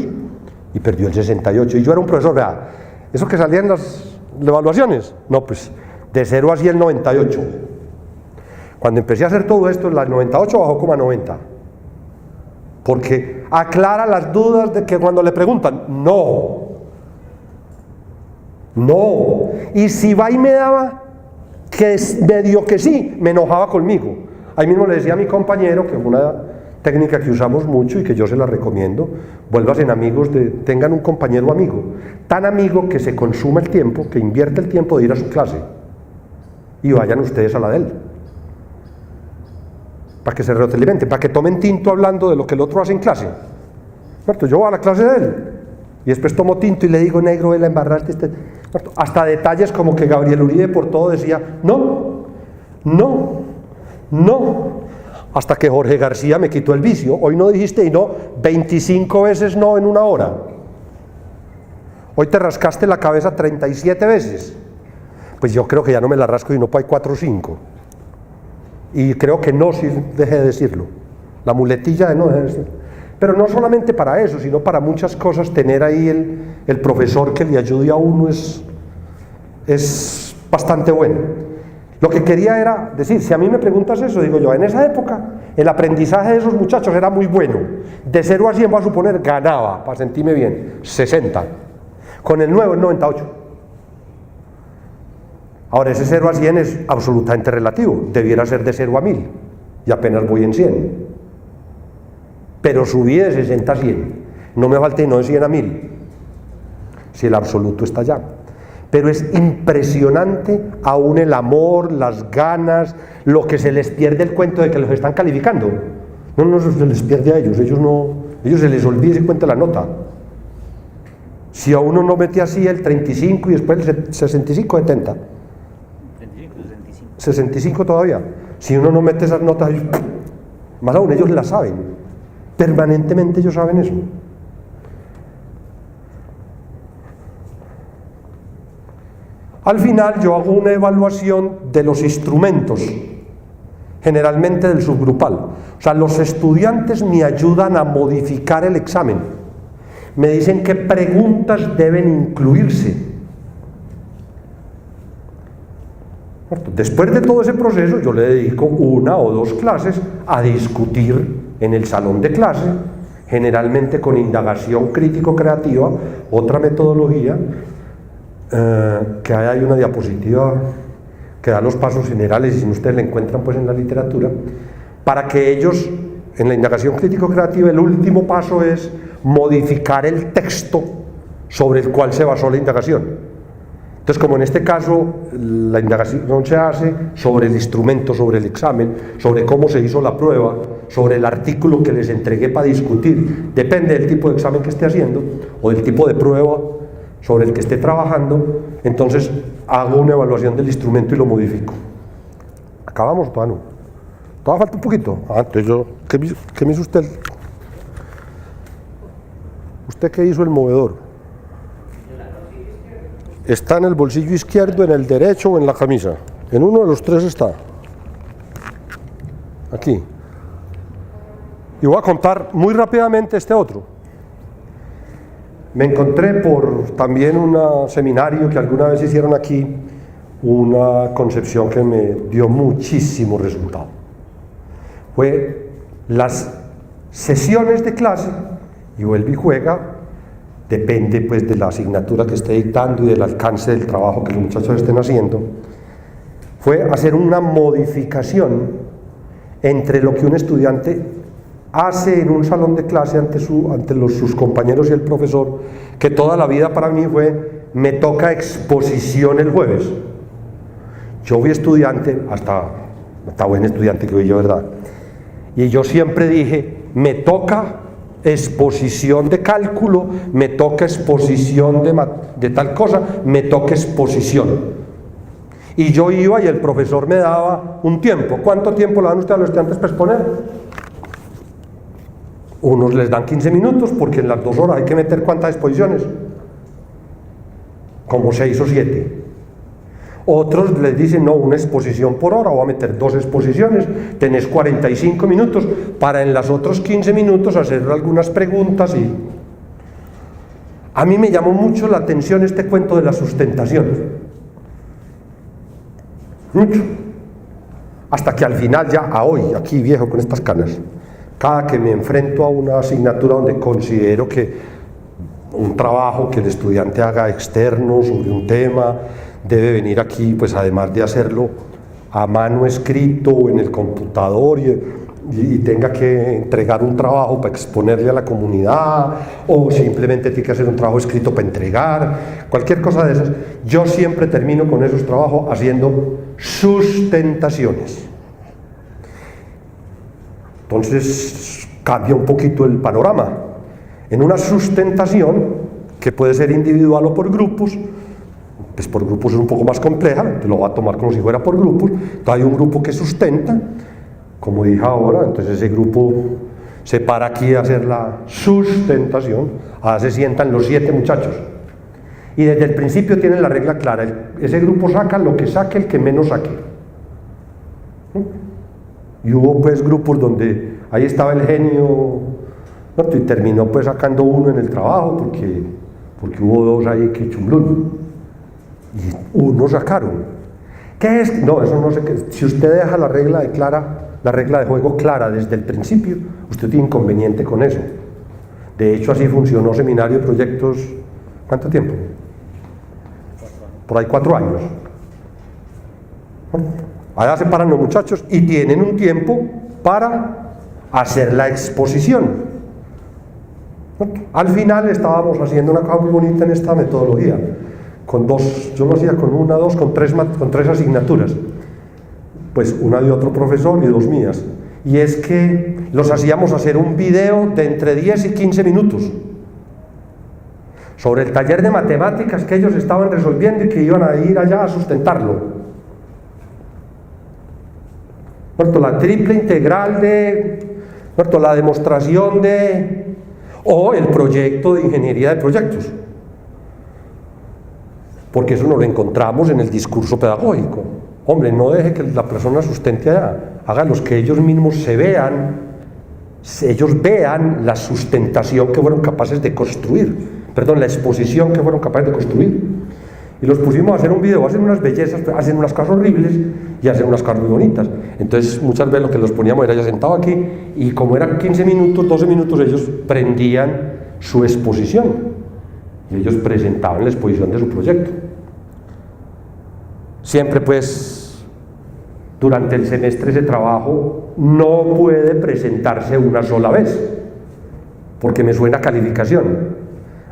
y perdió el 68%. Y yo era un profesor, vea, eso que salía en las evaluaciones, no, pues de 0 a 100, 98. Cuando empecé a hacer todo esto, la 98 bajó como a 90. Porque aclara las dudas de que cuando le preguntan, no. Y si va y me daba que medio que sí, me enojaba conmigo. Ahí mismo le decía a mi compañero, que es una técnica que usamos mucho y que yo se la recomiendo, vuelvas en amigos, tengan un compañero amigo, tan amigo que se consuma el tiempo, que invierte el tiempo de ir a su clase, y vayan ustedes a la de él, para que se retroalimenten, para que tomen tinto hablando de lo que el otro hace en clase. Yo voy a la clase de él y después tomo tinto y le digo, negro, la embarraste, hasta detalles como que Gabriel Uribe por todo decía no, hasta que Jorge García me quitó el vicio. Hoy no dijiste y no 25 veces no en una hora. Hoy te rascaste la cabeza 37 veces. Pues yo creo que ya no me la rasco y no hay 4 o 5. Y creo que no, si deje de decirlo. La muletilla de no deje de decirlo. Pero no solamente para eso, sino para muchas cosas, tener ahí el profesor que le ayude a uno es bastante bueno. Lo que quería era decir, si a mí me preguntas eso, digo yo, en esa época el aprendizaje de esos muchachos era muy bueno. De 0 a 100, voy a suponer, ganaba, para sentirme bien, 60. Con el nuevo, el 98. Ahora, ese 0 a 100 es absolutamente relativo, debiera ser de 0 a 1000, y apenas voy en 100. Pero subí de 60 a 100, no me falté no de 100 a 1000, si el absoluto está allá. Pero es impresionante aún el amor, las ganas, lo que se les pierde el cuento de que los están calificando. No se les pierde a ellos se les olvida y se cuenta la nota. Si a uno no mete así el 35 y después el 65, 70. 65 todavía. Si uno no mete esas notas, más aún ellos las saben. Permanentemente ellos saben eso. Al final yo hago una evaluación de los instrumentos, generalmente del subgrupal. O sea, los estudiantes me ayudan a modificar el examen. Me dicen qué preguntas deben incluirse. Después de todo ese proceso, yo le dedico 1 o 2 clases a discutir en el salón de clase, generalmente con indagación crítico-creativa, otra metodología, que hay una diapositiva que da los pasos generales, y si ustedes la encuentran pues en la literatura, para que ellos, en la indagación crítico-creativa, el último paso es modificar el texto sobre el cual se basó la indagación. Entonces, como en este caso la indagación se hace sobre el instrumento, sobre el examen, sobre cómo se hizo la prueba, sobre el artículo que les entregué para discutir, depende del tipo de examen que esté haciendo o del tipo de prueba sobre el que esté trabajando, entonces hago una evaluación del instrumento y lo modifico. ¿Acabamos, todavía no? ¿Todavía falta un poquito? Entonces ¿qué me hizo usted? ¿Usted qué hizo el movedor? Está en el bolsillo izquierdo, en el derecho o en la camisa. En uno de los 3 está. Aquí. Y voy a contar muy rápidamente este otro. Me encontré por también un seminario que alguna vez hicieron aquí, una concepción que me dio muchísimo resultado. Fue las sesiones de clase, y vuelve y juega, depende pues de la asignatura que esté dictando y del alcance del trabajo que los muchachos estén haciendo, fue hacer una modificación entre lo que un estudiante hace en un salón de clase ante sus compañeros y el profesor, que toda la vida para mí fue me toca exposición el jueves. Yo fui estudiante, hasta buen estudiante que fui yo, ¿verdad? Y yo siempre dije, me toca exposición de cálculo, me toca exposición de tal cosa, me toca exposición. Y yo iba y el profesor me daba un tiempo. ¿Cuánto tiempo le dan ustedes a los estudiantes para exponer? Unos les dan 15 minutos, porque en las 2 horas hay que meter ¿cuántas exposiciones? Como 6 o 7. Otros les dicen, no, una exposición por hora, voy a meter 2 exposiciones, tenés 45 minutos para en los otros 15 minutos hacer algunas preguntas. Y a mí me llamó mucho la atención este cuento de la sustentación. Mucho. Hasta que al final ya, a hoy, aquí viejo con estas canas, cada que me enfrento a una asignatura donde considero que un trabajo que el estudiante haga externo sobre un tema, debe venir aquí, pues además de hacerlo a mano escrito o en el computador y tenga que entregar un trabajo para exponerle a la comunidad, o simplemente tiene que hacer un trabajo escrito para entregar, cualquier cosa de esas, yo siempre termino con esos trabajos haciendo sustentaciones. Entonces cambia un poquito el panorama. En una sustentación, que puede ser individual o por grupos, pues por grupos es un poco más compleja, te lo va a tomar como si fuera por grupos. Entonces hay un grupo que sustenta, como dije ahora, entonces ese grupo se para aquí a hacer la sustentación, ahora se sientan los 7 muchachos. Y desde el principio tienen la regla clara, ese grupo saca lo que saque el que menos saque. Y hubo pues grupos donde ahí estaba el genio, ¿no? Y terminó pues sacando uno en el trabajo, porque hubo 2 ahí que chumblón. Y uno sacaron. ¿Qué es? No, eso no sé qué. Si usted deja la regla de juego clara desde el principio, usted tiene inconveniente con eso. De hecho, así funcionó Seminario de Proyectos, ¿cuánto tiempo? Por ahí 4 años. Allá se paran los muchachos y tienen un tiempo para hacer la exposición. Al final estábamos haciendo una cosa muy bonita en esta metodología, con 2, yo lo hacía con 1, 2, con 3 asignaturas, pues una de otro profesor y 2 mías, y es que los hacíamos hacer un video de entre 10 y 15 minutos sobre el taller de matemáticas que ellos estaban resolviendo y que iban a ir allá a sustentarlo. La triple integral la demostración o el proyecto de ingeniería de proyectos, porque eso nos lo encontramos en el discurso pedagógico. Hombre, no deje que la persona sustente allá, hágalos que ellos mismos ellos vean la sustentación que fueron capaces de construir, la exposición que fueron capaces de construir. Y los pusimos a hacer un video, hacen unas bellezas, hacen unas cosas horribles y hacen unas cosas muy bonitas. Entonces muchas veces lo que los poníamos era ya sentado aquí, y como eran 15 minutos, 12 minutos, ellos prendían su exposición y ellos presentaban la exposición de su proyecto. Siempre pues durante el semestre ese trabajo no puede presentarse una sola vez, porque me suena a calificación.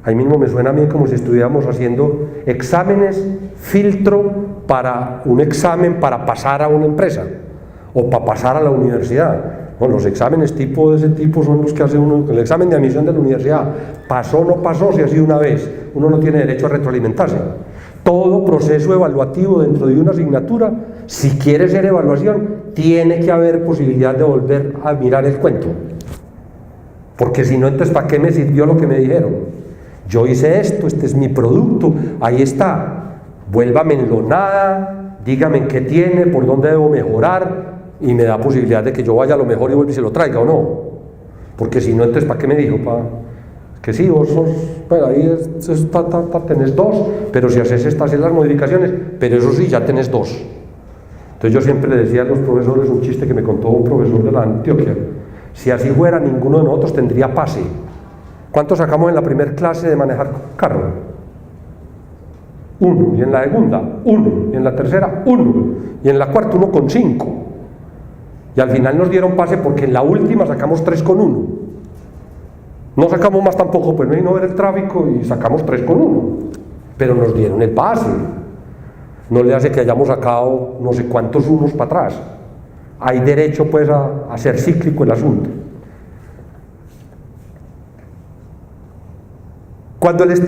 Ahí mismo me suena a mí como si estuviéramos haciendo exámenes filtro para un examen para pasar a una empresa o para pasar a la universidad. Bueno, los exámenes de ese tipo son los que hace uno. El examen de admisión de la universidad, pasó o no pasó, si ha sido una vez, uno no tiene derecho a retroalimentarse. Todo proceso evaluativo dentro de una asignatura, si quiere ser evaluación, tiene que haber posibilidad de volver a mirar el cuento, porque si no, entonces ¿para qué me sirvió lo que me dijeron? Yo hice esto, este es mi producto, ahí está, vuélvamelo nada, dígame en qué tiene, por dónde debo mejorar, y me da posibilidad de que yo vaya a lo mejor y vuelva y se lo traiga o no, porque si no, entonces ¿para qué me dijo? Que sí, vos sos, bueno, ahí tenés 2, pero si haces las modificaciones, pero eso sí, ya tenés 2. Entonces yo siempre le decía a los profesores un chiste que me contó un profesor de la Antioquia: si así fuera, ninguno de nosotros tendría pase. ¿Cuánto sacamos en la primera clase de manejar carro? 1, y en la segunda 1, y en la tercera 1, y en la cuarta 1,5, y al final nos dieron pase porque en la última sacamos 3,1. No sacamos más tampoco, pues no ver el tráfico, y sacamos 3,1. pero nos dieron el pase. No le hace que hayamos sacado no sé cuántos unos para atrás. Hay derecho pues a ser cíclico el asunto. Cuando los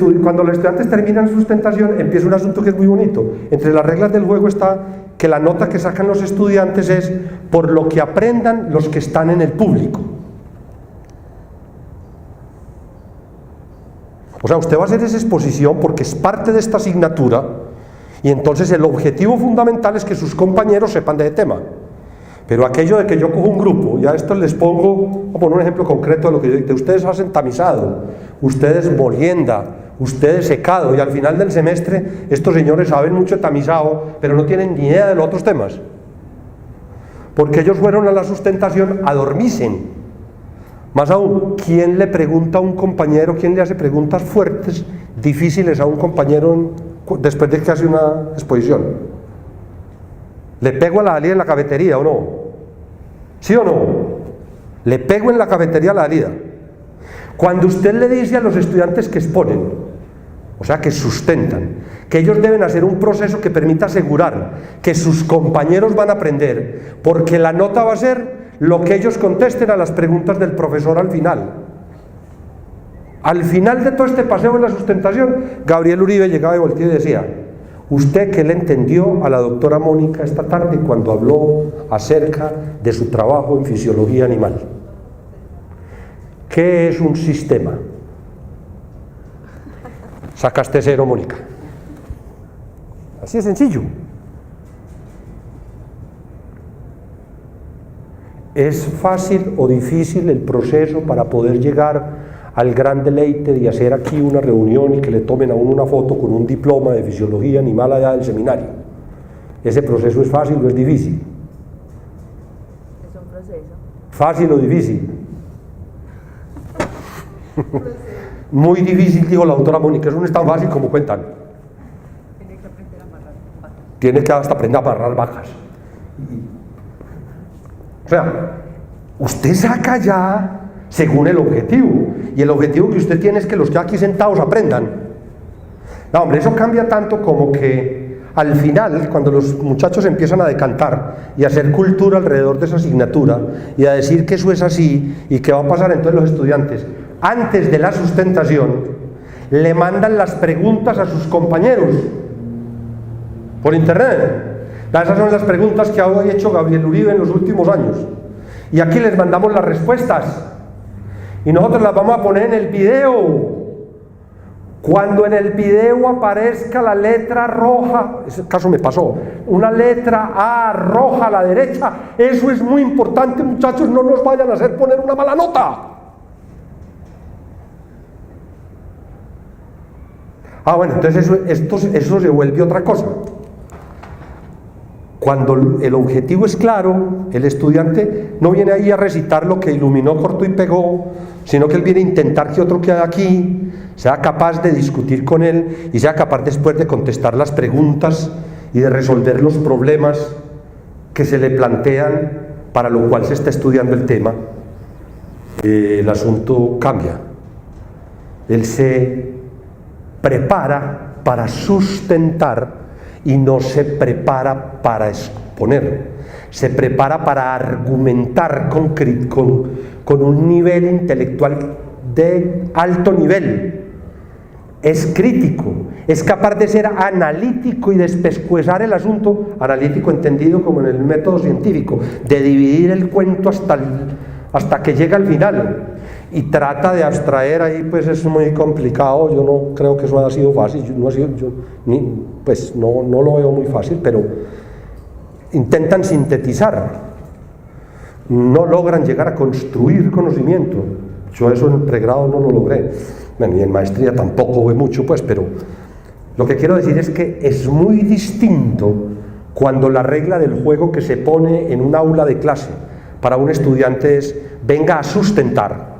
estudiantes terminan sustentación, empieza un asunto que es muy bonito. Entre las reglas del juego está que la nota que sacan los estudiantes es por lo que aprendan los que están en el público. O sea, usted va a hacer esa exposición porque es parte de esta asignatura y entonces el objetivo fundamental es que sus compañeros sepan de ese tema. Pero aquello de que yo cojo un grupo, ya esto les pongo, voy a poner un ejemplo concreto de lo que yo digo, ustedes hacen tamizado, ustedes molienda, ustedes secado, y al final del semestre estos señores saben mucho de tamizado, pero no tienen ni idea de los otros temas. Porque ellos fueron a la sustentación a dormirse. Más aún, ¿quién le pregunta a un compañero, quién le hace preguntas fuertes, difíciles a un compañero después de que hace una exposición? ¿Le pego a la Dalida en la cafetería o no? ¿Sí o no? Le pego en la cafetería a la Dalida. Cuando usted le dice a los estudiantes que exponen, o sea que sustentan, que ellos deben hacer un proceso que permita asegurar que sus compañeros van a aprender, porque la nota va a ser lo que ellos contesten a las preguntas del profesor al final. Al final de todo este paseo en la sustentación, Gabriel Uribe llegaba y volteaba y decía: ¿usted qué le entendió a la doctora Mónica esta tarde cuando habló acerca de su trabajo en fisiología animal? ¿Qué es un sistema? Sacaste 0, Mónica. Así de sencillo. ¿Es fácil o difícil el proceso para poder llegar al gran deleite de hacer aquí una reunión y que le tomen a uno una foto con un diploma de fisiología animal allá del seminario? ¿Ese proceso es fácil o es difícil? Es un proceso. ¿Fácil o difícil? Muy difícil, dijo la doctora Mónica. Eso no es tan fácil como cuentan. Tiene que aprender a amarrar vacas. Tiene que hasta aprender a amarrar vacas. O sea, usted saca ya según el objetivo, y el objetivo que usted tiene es que los que aquí sentados aprendan. No, hombre, eso cambia tanto como que al final, cuando los muchachos empiezan a decantar y a hacer cultura alrededor de esa asignatura y a decir que eso es así y que va a pasar, entonces los estudiantes, antes de la sustentación, le mandan las preguntas a sus compañeros por internet. Esas son las preguntas que ha hecho Gabriel Uribe en los últimos años, y aquí les mandamos las respuestas. Y nosotros las vamos a poner en el video. Cuando en el video aparezca la letra roja, ese caso me pasó, una letra A roja a la derecha, eso es muy importante, muchachos, no nos vayan a hacer poner una mala nota. Bueno, entonces eso se vuelve otra cosa. Cuando el objetivo es claro, el estudiante no viene ahí a recitar lo que iluminó, cortó y pegó, sino que él viene a intentar que otro que hay aquí sea capaz de discutir con él y sea capaz después de contestar las preguntas y de resolver los problemas que se le plantean, para lo cual se está estudiando el tema. El asunto cambia. Él se prepara para sustentar y no se prepara para exponer, se prepara para argumentar con un nivel intelectual de alto nivel. Es crítico, es capaz de ser analítico y despescuezar el asunto, analítico entendido como en el método científico, de dividir el cuento hasta que llega al final, y trata de abstraer ahí. Pues es muy complicado. Yo no creo que eso haya sido fácil, no lo veo muy fácil, pero intentan sintetizar, no logran llegar a construir conocimiento. Yo eso en el pregrado no lo logré, bueno, y en maestría tampoco fue mucho, pues, pero lo que quiero decir es que es muy distinto cuando la regla del juego que se pone en un aula de clase para un estudiante es: venga a sustentar,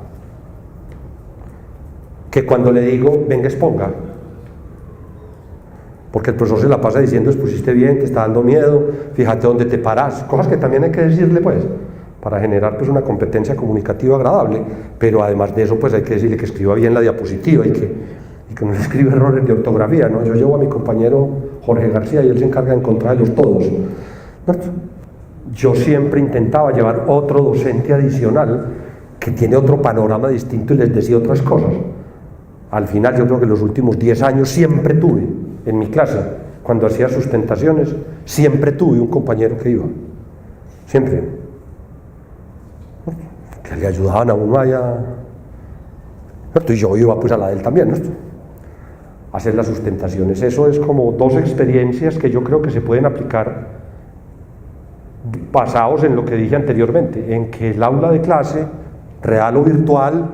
que cuando le digo: venga, exponga. Porque el profesor se la pasa diciendo: expusiste bien, te está dando miedo, fíjate dónde te paras, cosas que también hay que decirle, pues, para generar pues una competencia comunicativa agradable. Pero además de eso, pues hay que decirle que escriba bien la diapositiva y y que no le escribe errores de ortografía, ¿no? Yo llevo a mi compañero Jorge García y él se encarga de encontrarlos todos, ¿no? Yo siempre intentaba llevar otro docente adicional que tiene otro panorama distinto y les decía otras cosas. Al final yo creo que los últimos 10 años siempre tuve en mi clase, cuando hacía sustentaciones, siempre tuve un compañero que iba, siempre, que le ayudaban a uno allá, y yo iba pues a la de él también, ¿no? A hacer las sustentaciones. Eso es como dos experiencias que yo creo que se pueden aplicar basados en lo que dije anteriormente, en que el aula de clase, real o virtual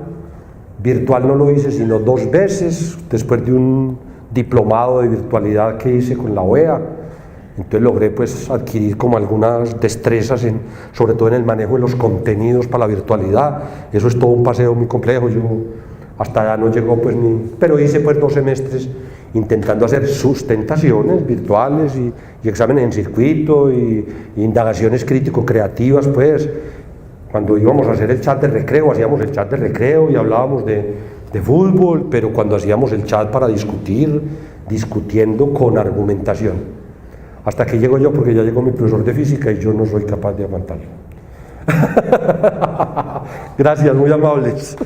no lo hice sino 2 veces, después de un diplomado de virtualidad que hice con la OEA, entonces logré pues adquirir como algunas destrezas, sobre todo en el manejo de los contenidos para la virtualidad. Eso es todo un paseo muy complejo, yo hasta allá no llegó pues ni, pero hice pues 2 semestres intentando hacer sustentaciones virtuales y exámenes en circuito y indagaciones crítico-creativas, pues cuando íbamos a hacer el chat de recreo, hacíamos el chat de recreo y hablábamos de fútbol, pero cuando hacíamos el chat para discutir, discutiendo con argumentación. Hasta que llego yo, porque ya llegó mi profesor de física y yo no soy capaz de aguantarlo. Gracias, muy amables.